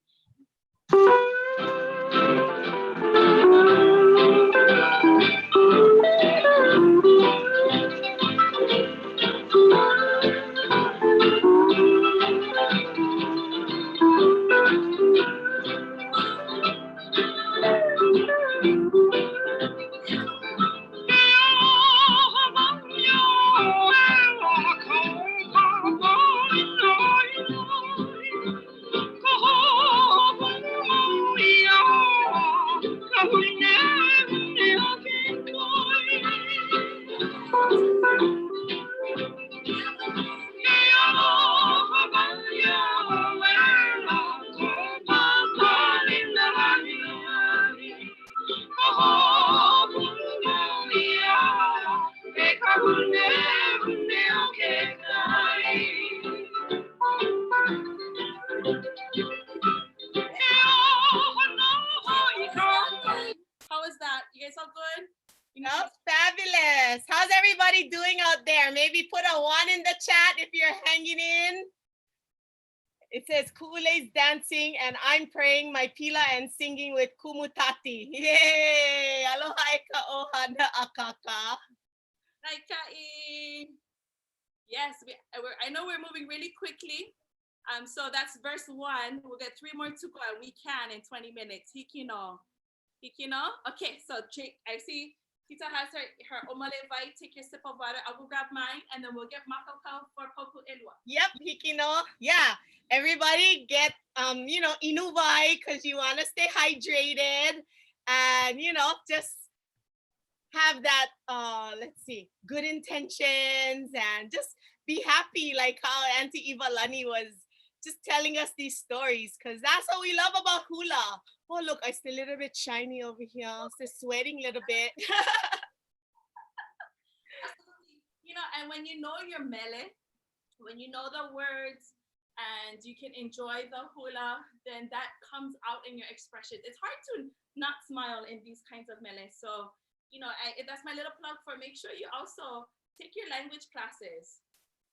How is that? You guys all good? Oh, fabulous. How's everybody doing out there? Maybe put a 1 in the chat if you're hanging in. It says Ku'ule's dancing and I'm praying my pila and singing with kumutati. Yay! Aloha eka ʻohana akaka. Yes, I know we're moving really quickly. So that's verse 1. We'll get 3 more to go and we can in 20 minutes. Hikino. Okay, so I see Tita has her omale vai. Take your sip of water. I will grab mine and then we'll get makakao for poku elua. Yep, hikino. Yeah. Everybody get inuvai because you want to stay hydrated and just have that good intentions and just be happy, like how Auntie Ivalani was just telling us these stories, because that's what we love about hula. Oh, look, I'm still a little bit shiny over here. I'm still sweating a little bit. And when you know your mele, when you know the words and you can enjoy the hula, then that comes out in your expression. It's hard to not smile in these kinds of mele. So, that's my little plug for make sure you also take your language classes.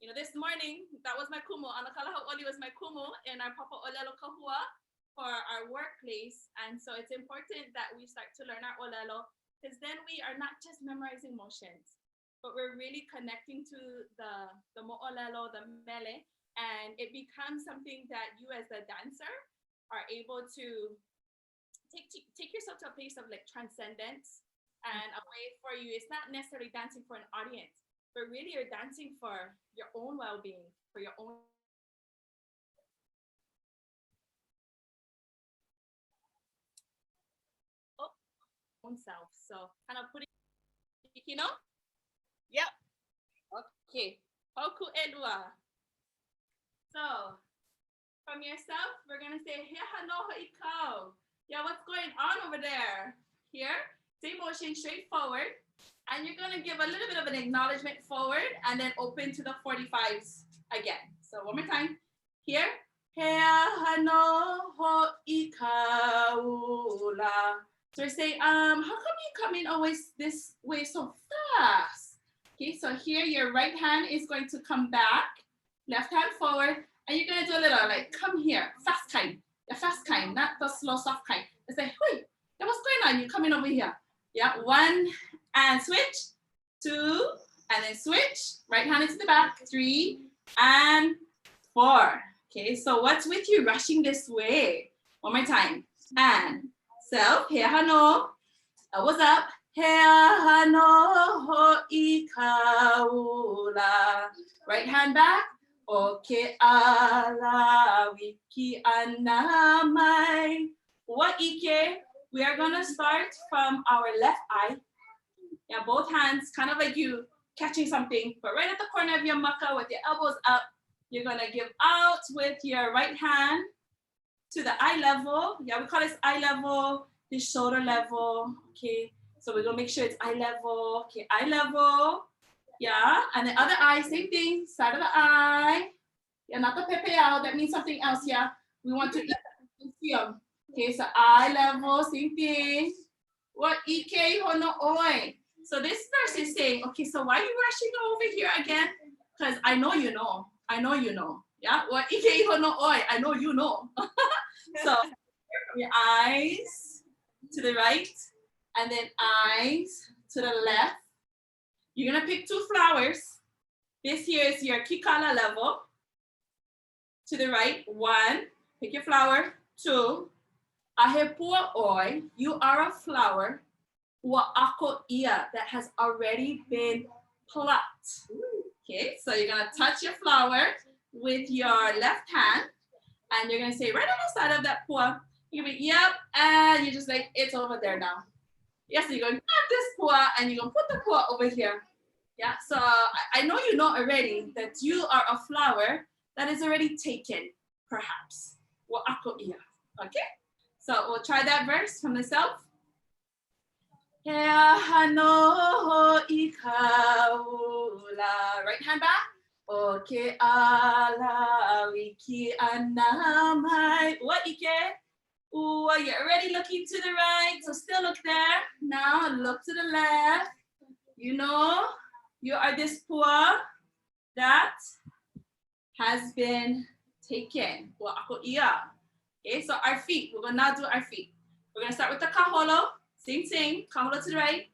This morning, that was my kumu. Anakalaha oli was my kumu in our Papa Olelo Kahua for our workplace. And so it's important that we start to learn our olelo, because then we are not just memorizing motions, but we're really connecting to the mo'olelo, the mele, and it becomes something that you as a dancer are able to take yourself to a place of like transcendence and a way for you. It's not necessarily dancing for an audience, but really you're dancing for your own well-being, for your own self. So kind of putting, Yep. Okay. Hoku elua. So from yourself, we're gonna say heha no iko. Yeah, what's going on over there? Here, same motion, straight forward. And you're gonna give a little bit of an acknowledgement forward and then open to the 45s again. So one more time. Here, heha no ikaula. So we're saying, how come you come in always this way so fast? Okay, so here your right hand is going to come back, left hand forward, and you're gonna do a little like, come here, fast kind. The fast kind, not the slow, soft kind. It's like, wait, what's going on? You're coming over here. Yeah, 1, and switch, 2, and then switch. Right hand into the back, 3, and 4. Okay, so what's with you rushing this way? One more time. And self, heha no. What's up? Heha no ikaula. Right hand back. Oke ala wiki anamai. What ike? We are gonna start from our left eye. Yeah, both hands, kind of like you catching something, but right at the corner of your maka with your elbows up, you're gonna give out with your right hand to the eye level. Yeah, we call this eye level, this shoulder level. Okay, so we're gonna make sure it's eye level. Okay, eye level. Yeah, and the other eye, same thing, side of the eye. Yeah, not the pepe out, that means something else. Yeah, we want to see them. Okay, so eye level, same thing. What ike hono oi. So this verse is saying, okay, so why are you rushing over here again? Because I know you know. I know you know. Yeah, what ike hono oi. I know you know. So your eyes to the right, and then eyes to the left. You're gonna pick 2 flowers. This here is your kikala level. To the right, 1. Pick your flower. 2. Ahepua oi, you are a flower, wa'ako ia, that has already been plucked. Okay, so you're gonna touch your flower with your left hand, and you're gonna say right on the side of that pua, you're gonna be, yep, and you're just like, it's over there now. Yes, so you're gonna grab this pua, and you're gonna put the pua over here. Yeah, so I know you know already that you are a flower that is already taken, perhaps. Wa'ako ia, okay? So we'll try that verse from the self. Heha no ikaula. Right hand back. Oke ala wiki anamai. What ike? Ooh, you're already looking to the right, so still look there. Now look to the left. You know, you are this pua that has been take in. Okay, so our feet, we're gonna now do our feet. We're gonna start with the kaholo. Sing, kaholo to the right.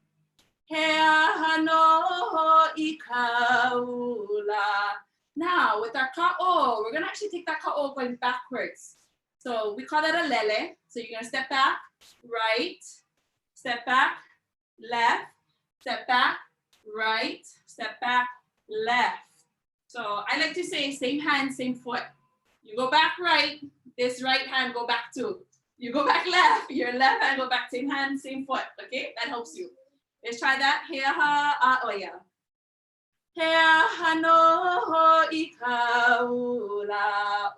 Hea no I kaula. Now with our ka'o, we're gonna actually take that ka'o going backwards. So we call that a lele. So you're gonna step back, right, step back, left, step back, right, step back, left. So I like to say same hand, same foot. You go back right, this right hand go back too. You go back left, your left hand go back, same hand, same foot. Okay, that helps you. Let's try that. Hea ha ʻaʻoia. Hea no I kaula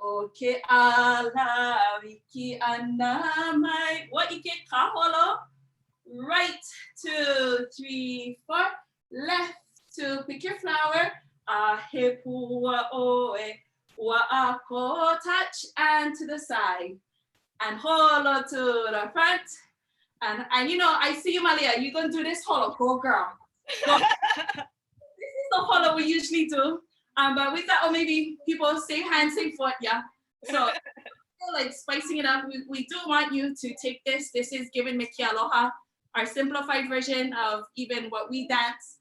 o ke ala wiki ana mai. What ike kaholo? Right, 2, 3, 4. Left, 2. Pick your flower. He pua oe. Wa'ako, touch and to the side. And holo to the front. And you know, I see you, Malia. You're going to do this holo. Go, girl. Go. This is the holo we usually do. But we thought, oh, maybe people same hand, same foot. Yeah. So, like spicing it up, we do want you to take this. This is giving me kia aloha, our simplified version of even what we dance.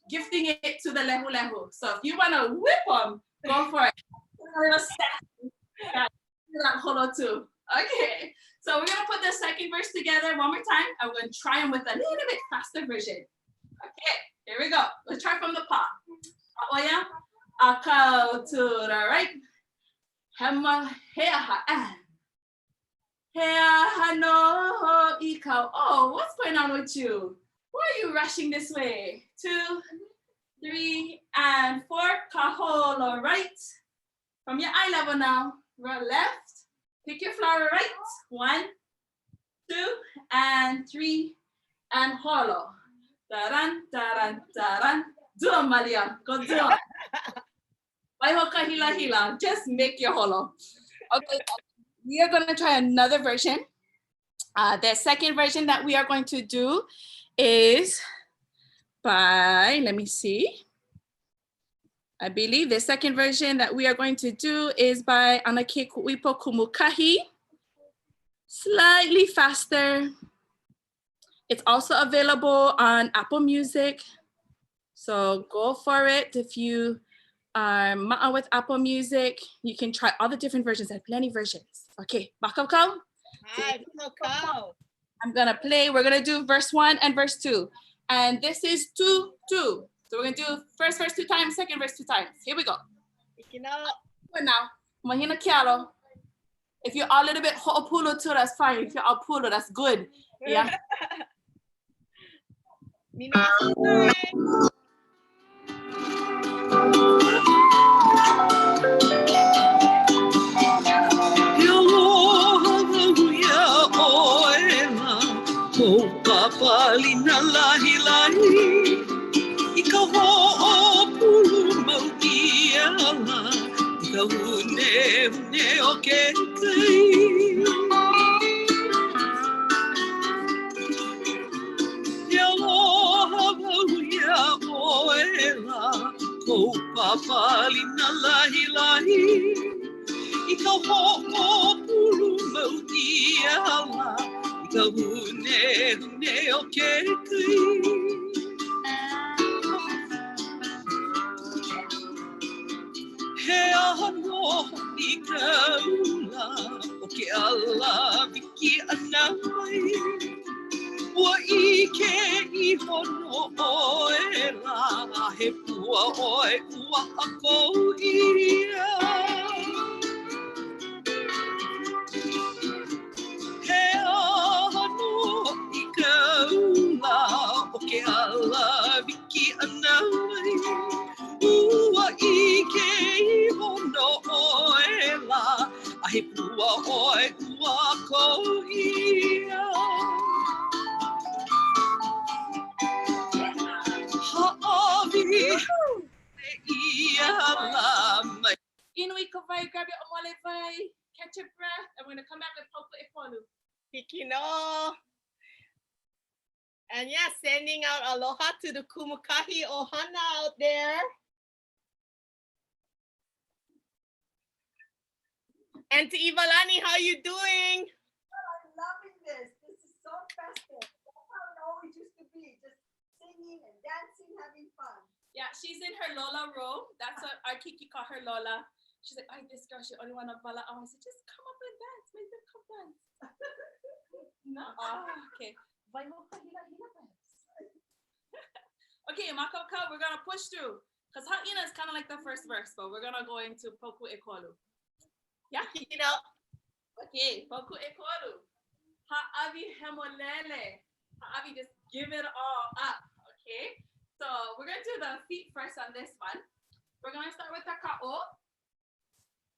Gifting it to the lehu lehu. So if you want to whip them, go for it. A little step. Yeah, do that holo too. Okay. So we're gonna put the second verse together one more time. I'm gonna try them with a little bit faster version. Okay, here we go. Let's try from the pa. A'oia, akau to the right. Hema hea ha'an. Hea no ikau. Oh, what's going on with you? Why are you rushing this way? 2, 3, and 4. Kaholo right. From your eye level now. Left. Pick your flower right. 1, 2, and 3, and holo. Taran, taran, taran. Do it, Malia. Go do it. Waiho ka hilahila. Just make your holo. Okay, we are going to try another version. The second version that we are going to do is by, let me see. I believe the second version that we are going to do is by Anake Kuʻuipo Kumukahi. Slightly faster. It's also available on Apple Music. So go for it. If you are ma'a with Apple Music, you can try all the different versions. There are plenty of versions. Okay, bakau. I'm gonna play. We're gonna do verse 1 and verse 2. And this is 2, 2. So we're gonna do first verse 2 times, second verse 2 times. Here we go. Now, mahina kialo. If you're a little bit ho'opulo too, that's fine. If you're apulo, that's good. Yeah. Pāpālina Lahilahi, I ka ho'opulu mau ki ala, I ka hune o ke kai. Te aloha wau ia oela, ko Pāpālina Lahilahi, I ka ho'opulu mau ki ala, ka hune o ke kai. He ano I ka ula o ke ala wiki ana mai. Ua I ke I hono oela he pua oe ua ako ia. Ke ala wiki ana mai. Ua I ke I hono oela a he pua oe ua ko ia. Ha'awi ia la mai. Inui ka vai, grab your omole vai, catch your breath, and we're gonna come back with Pāpālina. Hikino. And yeah, sending out aloha to the Kumukahi ʻOhana out there. And to Ivalani, how you doing? I'm loving this. This is so festive. That's how it always used to be. Just singing and dancing, having fun. Yeah, she's in her Lola row. That's what our Kiki called her Lola. She's like, oh, this girl, she only want to bala. I said, just come up and dance. Make them come dance. No? Oh, okay. Waiho, hilahila dance. Okay, Makauka, we're going to push through. Because Ha'ina is kind of like the first verse, but we're going to go into Poku Ekolu. Yeah? You know, Okay, Poku Ekolu. Ha'avi hemolele. Ha'avi, just give it all up. Okay? So we're going to do the feet first on this one. We're going to start with the ka'o.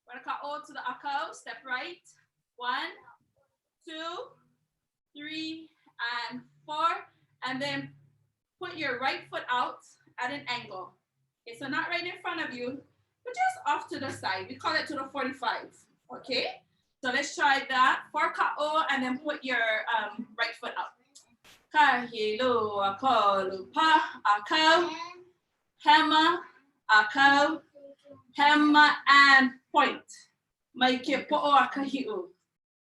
We're going to ka'o to the akau. Step right. 1, 2, 3, and 4. And then put your right foot out at an angle. Okay, so not right in front of you, but just off to the side. We call it to the 45. Okay? So let's try that. 4 ka'o, and then put your right foot out. Kahilo, akolu, pa, akau, hema, akau, hema, and point. Maike po'o akahi'u.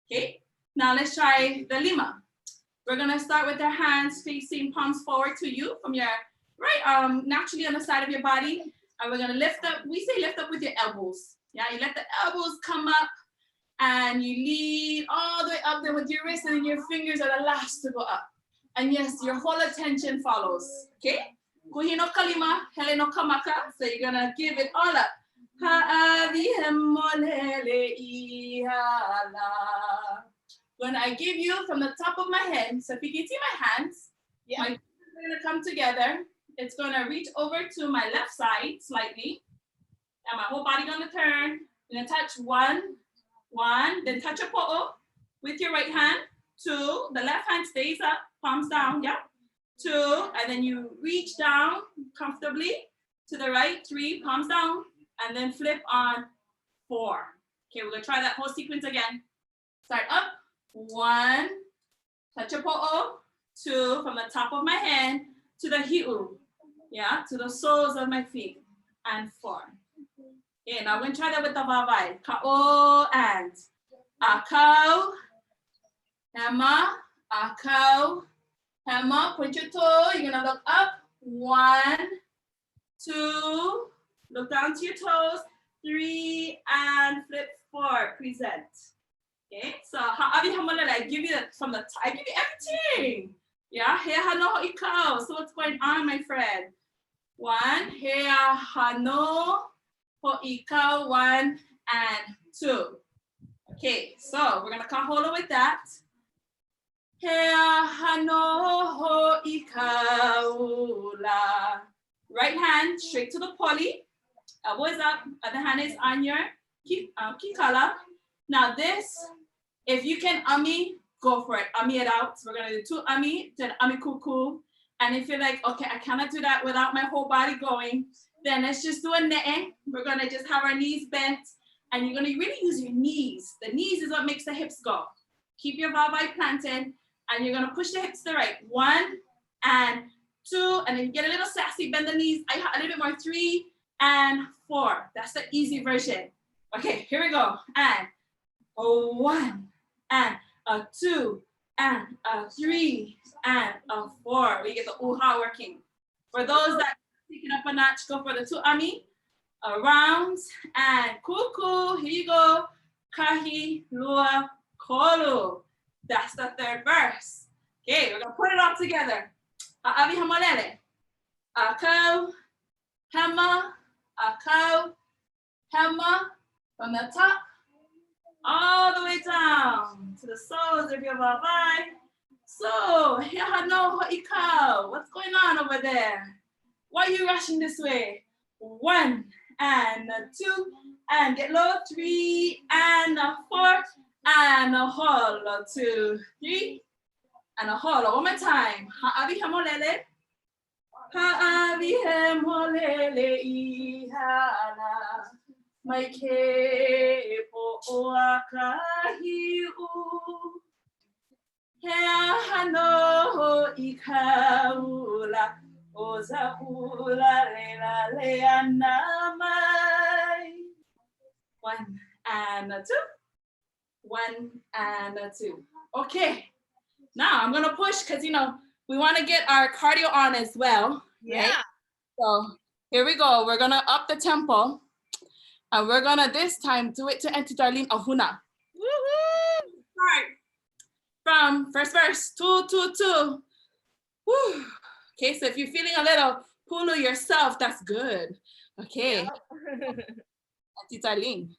Okay? Now let's try the lima. We're gonna start with our hands facing palms forward to you from your right, naturally on the side of your body. And we're gonna lift up, we say lift up with your elbows. Yeah, you let the elbows come up and you lead all the way up there with your wrist, and then your fingers are the last to go up. And yes, your whole attention follows, okay? Kuhi no kalima, hele no kamaka. So you're gonna give it all up. When I give you from the top of my head, so if you can see my hands, my fingers are gonna come together. It's gonna reach over to my left side slightly. And my whole body gonna turn. You're gonna touch 1, then touch a po'o with your right hand. 2, the left hand stays up, palms down, yeah? 2, and then you reach down comfortably to the right. 3, palms down, and then flip on 4. Okay, we're gonna try that whole sequence again. Start up, 1, touch a po'o, 2, from the top of my head to the hi'u, yeah, to the soles of my feet, and 4. Okay, now we're gonna try that with the vavai. Ka'o and akau, hema, akau, hema, point your toe, you're gonna look up, 1, 2, look down to your toes, 3, and flip 4, present. Okay, so ha'avi hamalele, I give you from the top, I give you everything. Yeah, he hano ikau. So what's going on, my friend? 1, he hano ho'ikau, 1 and 2. Okay, so we're gonna kahola with that. He hano ho'ikau la. Right hand straight to the poli. Elbow is up. Other hand is on your kikala. Now this, if you can ami, go for it. Ami it out. So we're gonna do 2 ami, then ami kuku. And if you're like, okay, I cannot do that without my whole body going, then let's just do a ne'e. We're gonna just have our knees bent, and you're gonna really use your knees. The knees is what makes the hips go. Keep your vavai planted, and you're gonna push the hips to the right. 1 and 2, and then you get a little sassy, bend the knees. A little bit more, 3 and 4. That's the easy version. Okay, here we go. And a 1 and a 2 and a 3 and a 4. We get the uha working. For those that take it up a notch, go for the 2 ami, around, and kuku. Here you go. Kahi, lua, kolu. That's the 3rd verse. Okay, we're gonna put it all together. A'avi hamalele. Akau, hema, akau, hema, from the top all the way down to the soles of your vavai. So, hano ho'ikau. What's going on over there? Why are you rushing this way? 1 and a 2 and get low, 3 and a 4 and a holo, 2, 3 and a holo. One more time. Ha'avi hamolele. Ha'avi hamolele ihala. Maike po'o akahi'u. Hea hano ho'ikaula. Oza hula lela lea namai. 1 and a 2 1 and a 2. Okay. Now I'm gonna push because you know we want to get our cardio on as well. Yeah. Right? So here we go. We're gonna up the tempo, and we're gonna this time do it to enter Darlene Ahuna. Woohoo! Start from first verse 2 2 2. Woo. Okay, so if you're feeling a little hulu yourself, that's good. Okay, Auntie Darlene.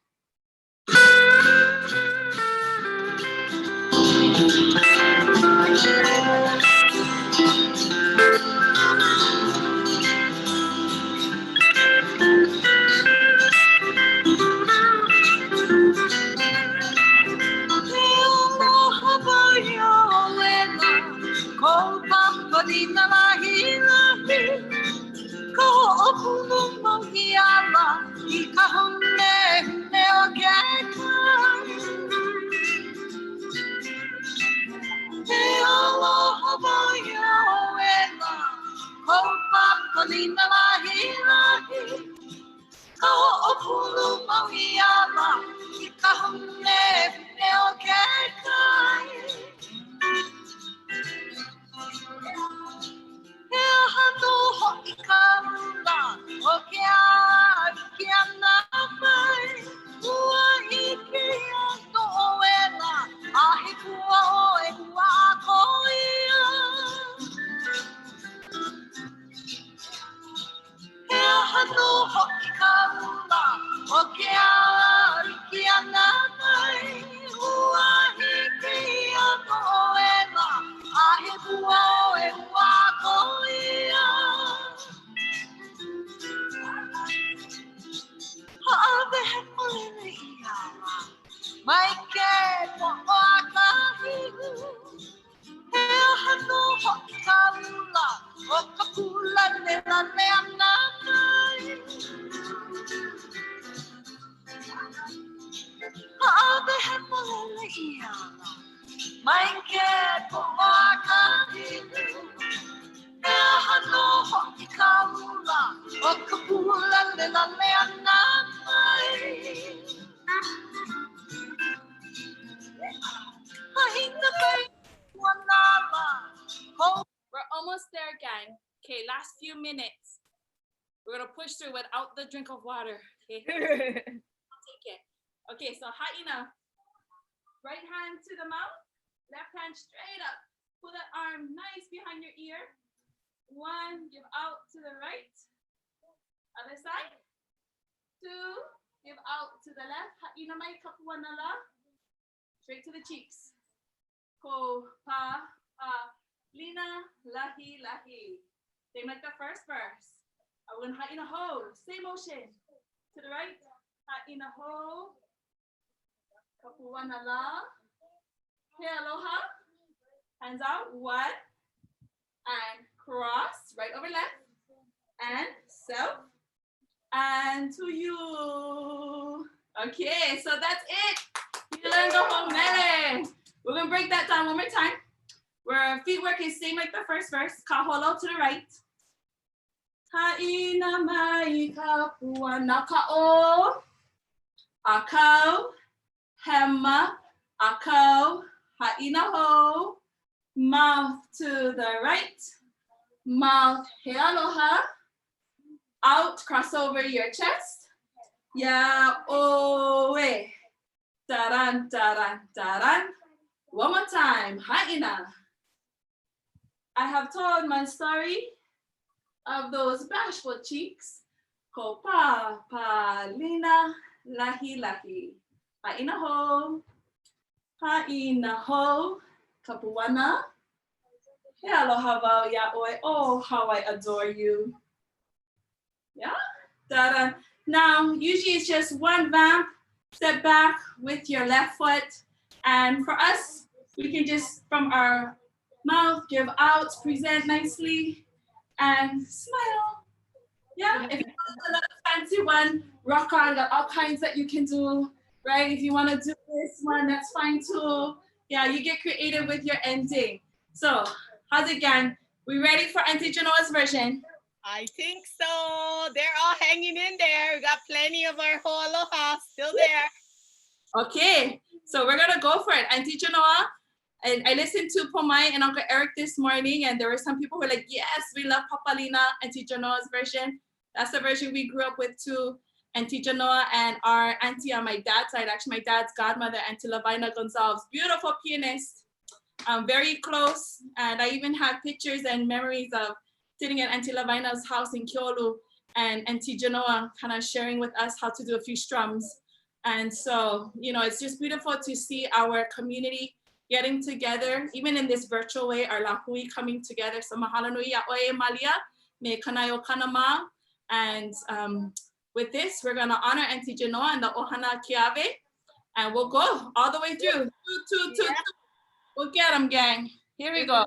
Pāpālina Lahilahi, ko ʻopunu mohiala I ka hune hune o Keawe. He aloha wai ʻoela, ko Pāpālina Lahilahi, ko ʻopunu mohiala I ka hune hune o Keawe. He ahano hoʻi ka ula o ke āki ana mai. Ua ike ano o ela, a he kua o e kua ako ia. He ahano hoʻi ka ula o ke āki ana mai. Ua ike ano o ela, a he kua o e kua ako ia. Ha'awehe mele ia, mai ke po'o akahiu. He ahano hoʻi ka ula o ka pula lelale ana mai. Ha'awehe mele ia, mai ke po'o akahiu. He ahano hoʻi ka ula o ka pula lelale ana mai. Hahina mai wanala, ho. We're almost there, gang. Okay, last few minutes. We're gonna push through without the drink of water. Okay, I'll take it. Okay, so haina. Right hand to the mouth, left hand straight up. Pull that arm nice behind your ear. 1, give out to the right. Other side. 2, give out to the left. Haina mai kapuanala. Straight to the cheeks. Ko Pāpālina Lahilahi. Same like the first verse. I'm going haina ho. Same motion. To the right. Haina ho. Kapuanala. He aloha. Hands out. 1. And cross. Right over left. And self. And to you. Okay, so that's it. You learned the whole mele. We're gonna break that down one more time. Where feet work is same like the first verse. Ka holo to the right. Haina mai ka puana ka o. Akau. Hema. Akau. Haina ho. Mouth to the right. Mouth he aloha. Out, cross over your chest. Ya oe. Taran, taran, taran. One more time. Haina. I have told my story of those bashful cheeks. Ko Pāpālina Lahilahi. Haina ho. Haina ho. Kapuana. He aloha wau ya oe. Oh, how I adore you. Yeah? Ta-da. Now, usually it's just one vamp. Step back with your left foot. And for us, we can just, from our mouth, give out, present nicely, and smile. Yeah? If you want a fancy one, rock on, got all kinds that you can do, right? If you want to do this one, that's fine too. Yeah, you get creative with your ending. So, how's it going? We ready for Auntie Genoa's version? I think so. They're all hanging in there. We got plenty of our aloha still there. Okay, So we're gonna go for it. Auntie Genoa, and I listened to Pomai and Uncle Eric this morning, and there were some people who were like, yes, we love Pāpālina, Auntie Genoa's version. That's the version we grew up with too. Auntie Genoa and our auntie on my dad's side, actually my dad's godmother, Auntie Lavaina Gonzalez, beautiful pianist, very close. And I even have pictures and memories of sitting at Auntie Lavaina's house in Keolu and Auntie Genoa kind of sharing with us how to do a few strums. And so, you know, it's just beautiful to see our community getting together, even in this virtual way, our lahui coming together. So mahalo nui a oe malia, me kanayo kanama. And with this, we're gonna honor Auntie Genoa and the ʻOhana Keawe, and we'll go all the way through. Two. We'll get them, gang. Here we go.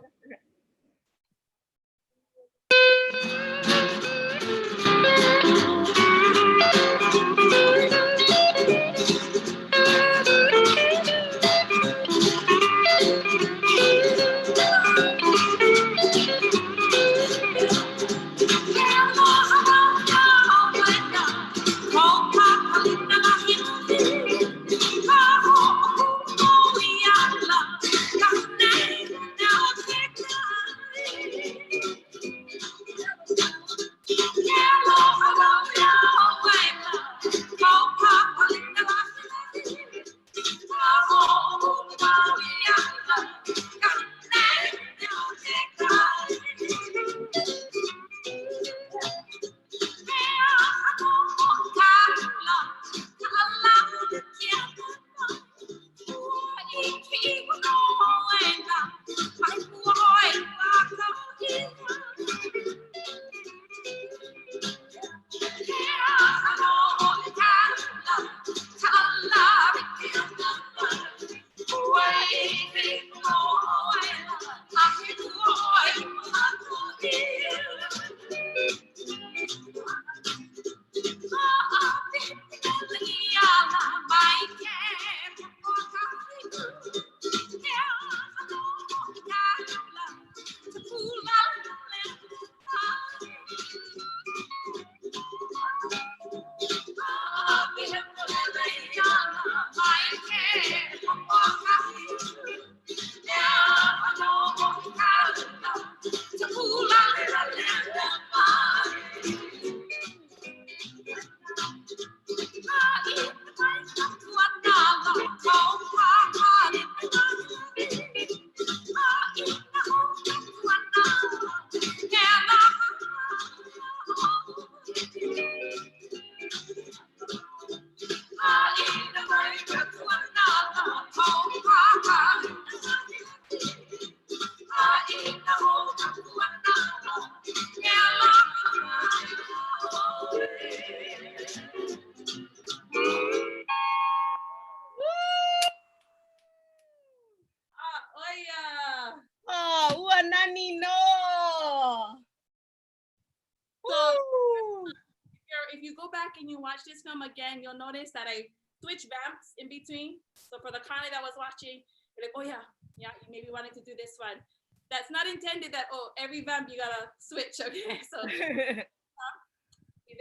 If you go back and you watch this film again, you'll notice that I switch vamps in between. So for the Kane that was watching, you're like, oh yeah, you maybe wanted to do this one. That's not intended that, oh, every vamp you gotta switch, okay? So either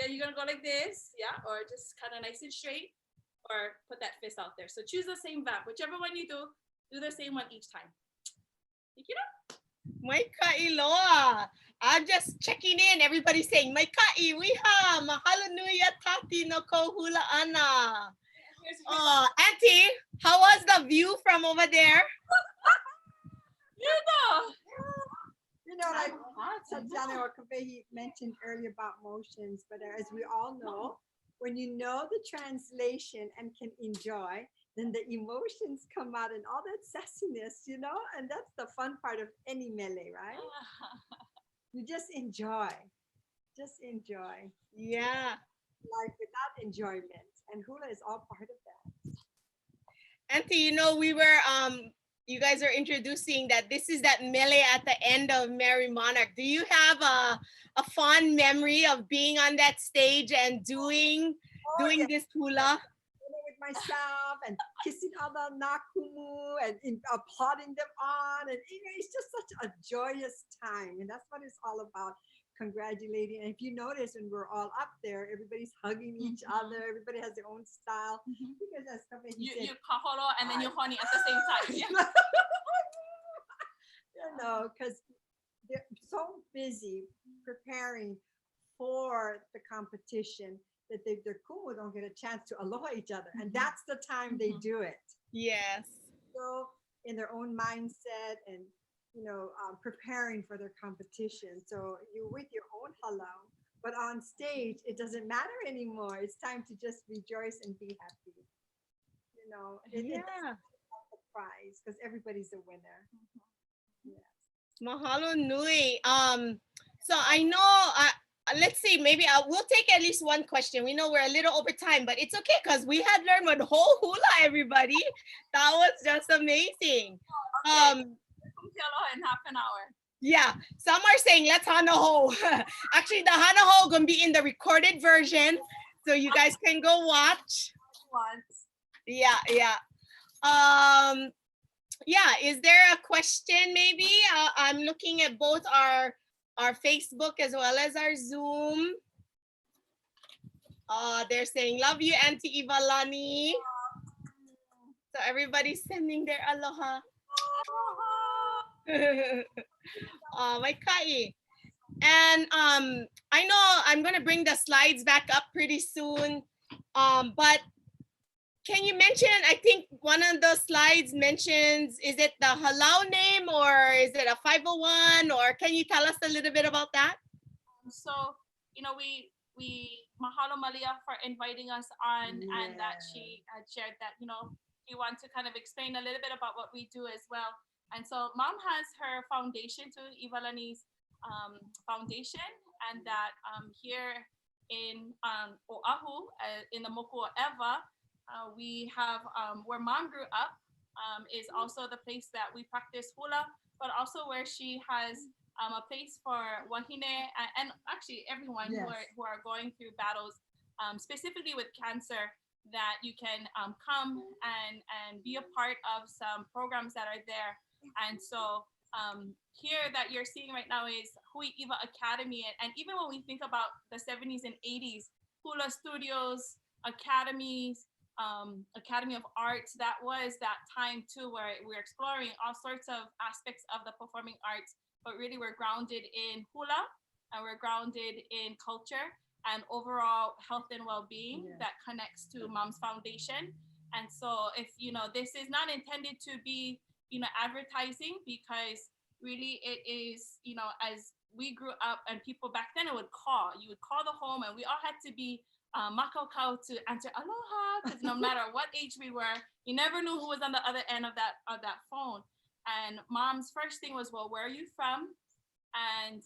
you're gonna go like this, yeah, or just kind of nice and straight, or put that fist out there. So choose the same vamp. Whichever one you do the same one each time. You know? Mai ka'i loa. I'm just checking in. Everybody's saying, Mai ka'i, wiha, mahalo nui a tati no ko hula ana. Oh, Auntie, how was the view from over there? You know, like Sajana or Kavehi mentioned earlier about motions, but as we all know, when you know the translation and can enjoy, then the emotions come out and all that sassiness, you know, and that's the fun part of any mele, right? You just enjoy. Yeah. Life without enjoyment, and hula is all part of that. Auntie, you know, we were, you guys are introducing that this is that mele at the end of Merrie Monarch. Do you have a fond memory of being on that stage and doing Yeah. this hula? With myself and kissing other nakumu and applauding them on. And it's just such a joyous time. And that's what it's all about, congratulating. And if you notice, when we're all up there, everybody's hugging each other. Everybody has their own style. Because that's something you kaholo and then you honey at the same time. Yeah. Because they're so busy preparing for the competition that their kumu don't get a chance to aloha each other. And that's the time they do it. Yes. So in their own mindset and, preparing for their competition. So you're with your own halau, but on stage, it doesn't matter anymore. It's time to just rejoice and be happy. It doesn't have the prize because everybody's a winner. Yes. Mahalo nui. So I know, let's see, maybe we'll take at least one question. We know we're a little over time, but it's okay because we had learned one whole hula, everybody. That was just amazing. In half an hour. Yeah, some are saying let's hana ho. Actually, the hana ho gonna be in the recorded version, so you guys can go watch. Yeah. Yeah, is there a question maybe? I'm looking at both our Facebook as well as our Zoom. They're saying, love you, Auntie Ivalani. So everybody's sending their aloha. My kai. And I know I'm gonna bring the slides back up pretty soon. But can you mention, I think one of the slides mentions, is it the halau name or is it a 501, or can you tell us a little bit about that? So, we mahalo Malia for inviting us on, and that she had shared that, we want to kind of explain a little bit about what we do as well. And so Mom has her foundation to Ivalani's foundation, and that here in Oahu, in the Moku Eva, we have where Mom grew up is also the place that we practice hula, but also where she has a place for wahine and actually everyone who are going through battles, specifically with cancer, that you can come and be a part of some programs that are there. And so here that you're seeing right now is Hui Iwa Academy. And even when we think about the 70s and 80s, hula studios, academies, Academy of Arts, that was that time too where we're exploring all sorts of aspects of the performing arts, but really we're grounded in hula and we're grounded in culture and overall health and well-being that connects to Mom's foundation. And so if this is not intended to be advertising, because really it is, as we grew up and people back then, you would call the home, and we all had to be makakau to answer aloha, because no matter what age we were, you never knew who was on the other end of that phone. And Mom's first thing was, well, where are you from? And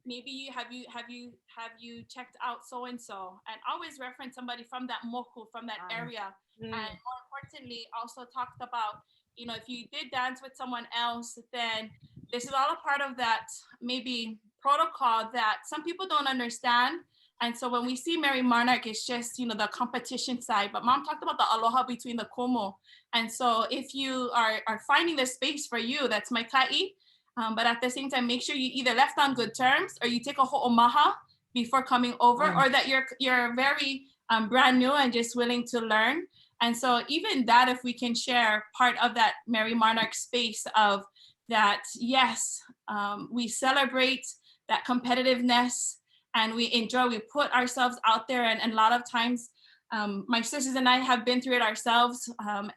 maybe have you checked out so and so? And always reference somebody from that moku, from that area. And more importantly, also talked about, if you did dance with someone else, then this is all a part of that maybe protocol that some people don't understand. And so when we see Merrie Monarch, it's just, the competition side, but Mom talked about the aloha between the kumu. And so if you are finding the space for you, that's my kai. But at the same time, make sure you either left on good terms or you take a ho'omaha before coming over, or that you're very brand new and just willing to learn. And so even that, if we can share part of that Merrie Monarch space of that, yes, we celebrate that competitiveness and we put ourselves out there. And a lot of times, my sisters and I have been through it ourselves,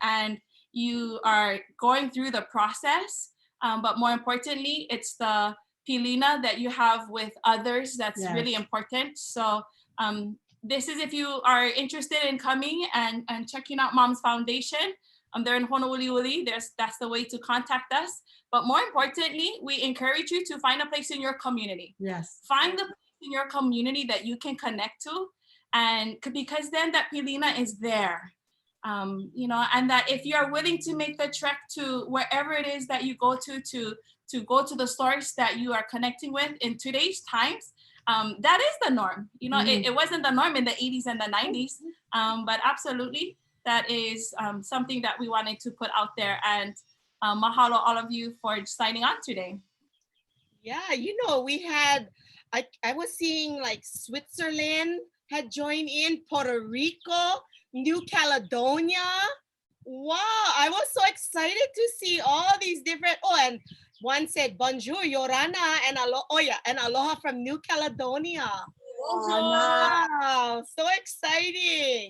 and you are going through the process. But more importantly, it's the pilina that you have with others that's really important. So this is if you are interested in coming and checking out Mom's Foundation. They're in Honolulu. That's the way to contact us. But more importantly, we encourage you to find a place in your community. Yes. Find the place in your community that you can connect to, and because then that pilina is there. And that if you are willing to make the trek to wherever it is that you go to go to the source that you are connecting with in today's times, that is the norm. It wasn't the norm in the 80s and the 90s, but absolutely, that is something that we wanted to put out there. And mahalo all of you for signing on today. Yeah, you know, we had, I was seeing like Switzerland had joined in, Puerto Rico, New Caledonia. Wow, I was so excited to see all these different, oh, and one said bonjour, Yorana, and aloha from New Caledonia. Wow, so exciting.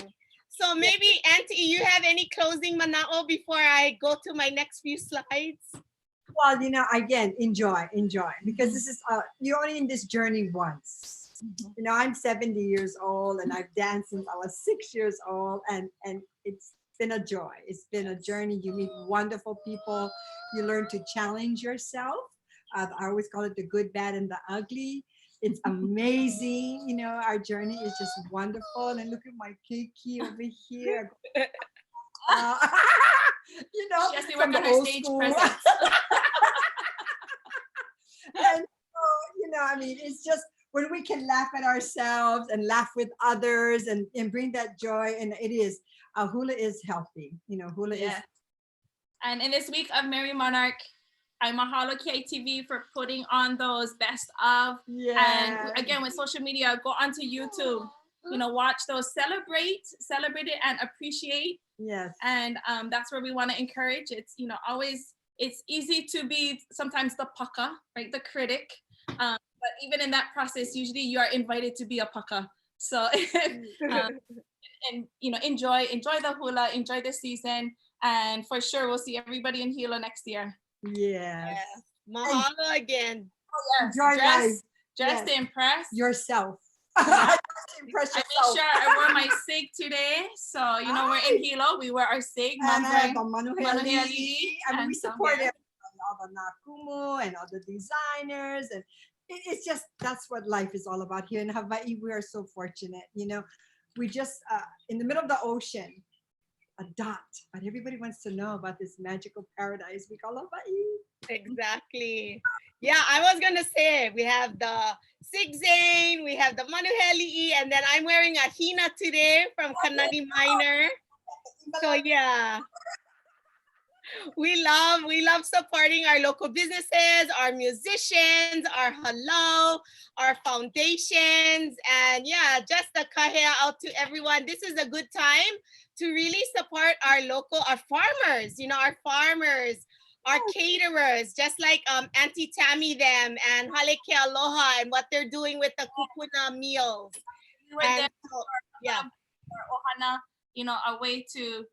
So maybe, Auntie, you have any closing mana'o before I go to my next few slides? Well, you know, again, enjoy, because this is, you're only in this journey once. You know, I'm 70 years old and I've danced since I was 6 years old, and it's been a joy. It's been a journey. You meet wonderful people. You learn to challenge yourself. I always call it the good, bad, and the ugly. It's amazing. You know, our journey is just wonderful. And look at my keiki over here. You know, yes, we from work the on our old stage school. presence. And you know, I mean, it's just when we can laugh at ourselves and laugh with others and bring that joy. And it is, hula is healthy. You know, hula is. And in this week of Merrie Monarch, I mahalo KTV for putting on those best of. And again, with social media, go onto YouTube, you know, watch those, celebrate it and appreciate. Yes. And that's where we want to encourage. It's, you know, always, it's easy to be sometimes the paka, right? The critic. But even in that process, usually you are invited to be a paka. So, and, you know, enjoy the hula, enjoy the season. And for sure, we'll see everybody in Hilo next year. Yes. Mahalo again. Enjoy life. Dress to impress yourself. I made sure I wore my sig today. So, you know, we're in Hilo. We wear our sig. And Manuheli. I mean, we support all the nakumu and all the designers. And it's just, that's what life is all about here in Hawaii. We are so fortunate. You know, we just, in the middle of the ocean, a dot, but everybody wants to know about this magical paradise we call Hawaii. Exactly. Yeah, I was gonna say we have the Sigzane, we have the Manuheli, and then I'm wearing a hina today from Kanani Minor. So yeah, we love supporting our local businesses, our musicians, our halal, our foundations, and yeah, just a kahea out to everyone. This is a good time to really support our local, our farmers, you know, our farmers, our caterers, just like Auntie Tammy them and Hale Ke Aloha and what they're doing with the kupuna meals. And so, yeah. For ʻOhana, you know, a way to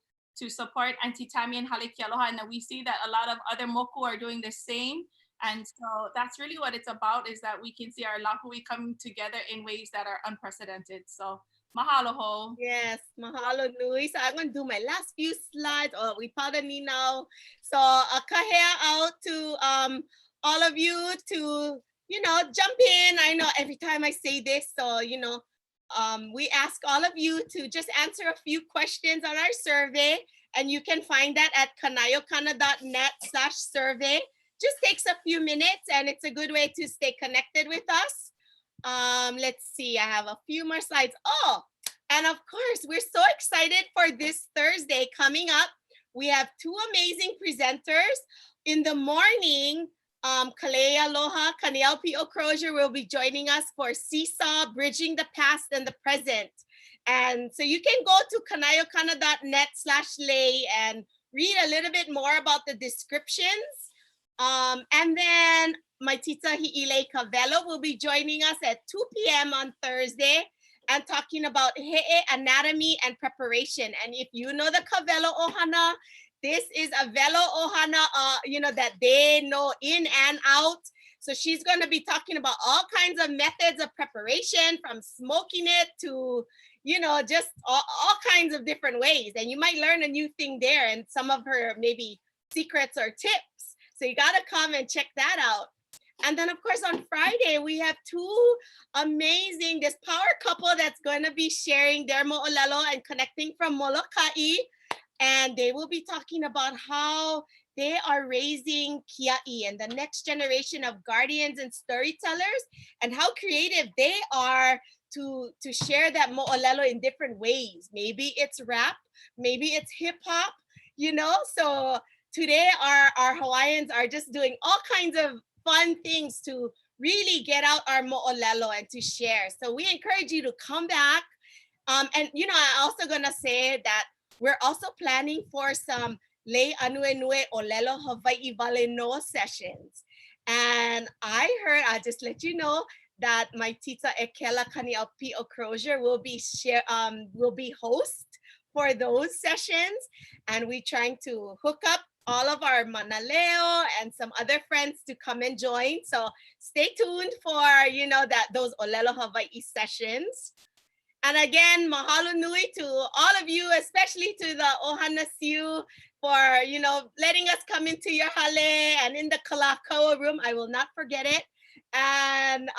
support Auntie Tammy and Hale Ke Aloha, and we see that a lot of other moku are doing the same. And so that's really what it's about, is that we can see our lahui coming together in ways that are unprecedented. So mahalo ho. Yes, mahalo nui. So I'm going to do my last few slides. Oh, we pada ni now. So a kahea out to all of you to, you know, jump in. I know every time I say this, so, you know, we ask all of you to just answer a few questions on our survey, and you can find that at kanayokana.net/survey. Just takes a few minutes, and it's a good way to stay connected with us. Let's see, I have a few more slides. Oh, and of course, we're so excited for this Thursday coming up. We have two amazing presenters. In the morning, Kalea Aloha, Kaniel P. Okrozier will be joining us for Seesaw, Bridging the Past and the Present. And so you can go to kanayokana.net/lei and read a little bit more about the descriptions. And then my tita Hi'ile Kavelo will be joining us at 2 p.m. on Thursday and talking about he'e, anatomy and preparation. And if you know the Kavelo ʻOhana, this is a velo ʻOhana, you know, that they know in and out. So she's going to be talking about all kinds of methods of preparation, from smoking it to, you know, just all kinds of different ways. And you might learn a new thing there and some of her maybe secrets or tips. So you got to come and check that out. And then, of course, on Friday, we have two amazing, this power couple that's going to be sharing their mo'olelo and connecting from Molokai. And they will be talking about how they are raising kia'i and the next generation of guardians and storytellers, and how creative they are to share that mo'olelo in different ways. Maybe it's rap, maybe it's hip hop, you know? So today our Hawaiians are just doing all kinds of fun things to really get out our mo'olelo and to share. So we encourage you to come back. And you know, I'm also gonna say that we're also planning for some Lei Ānuenue Olelo Hawaii Vale no sessions. And I heard, I'll just let you know that my tita Ekela Kaniapi Okrozier will be host for those sessions. And we're trying to hook up all of our manaleo and some other friends to come and join. So stay tuned for, you know, those Olelo Hawaii sessions. And again, mahalo nui to all of you, especially to the ʻOhana Tseu for, you know, letting us come into your hale and in the kalakaua room. I will not forget it. And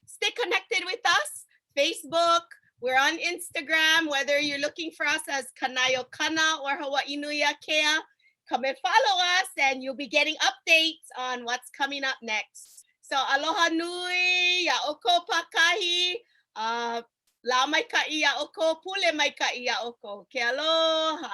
stay connected with us. Facebook, we're on Instagram, whether you're looking for us as Kanayo Kana or Hawaii Nui Akea, come and follow us and you'll be getting updates on what's coming up next. So aloha nui, ya oko pakahi, la mai ka ia oko, pule mai ka ia oko. Ke aloha.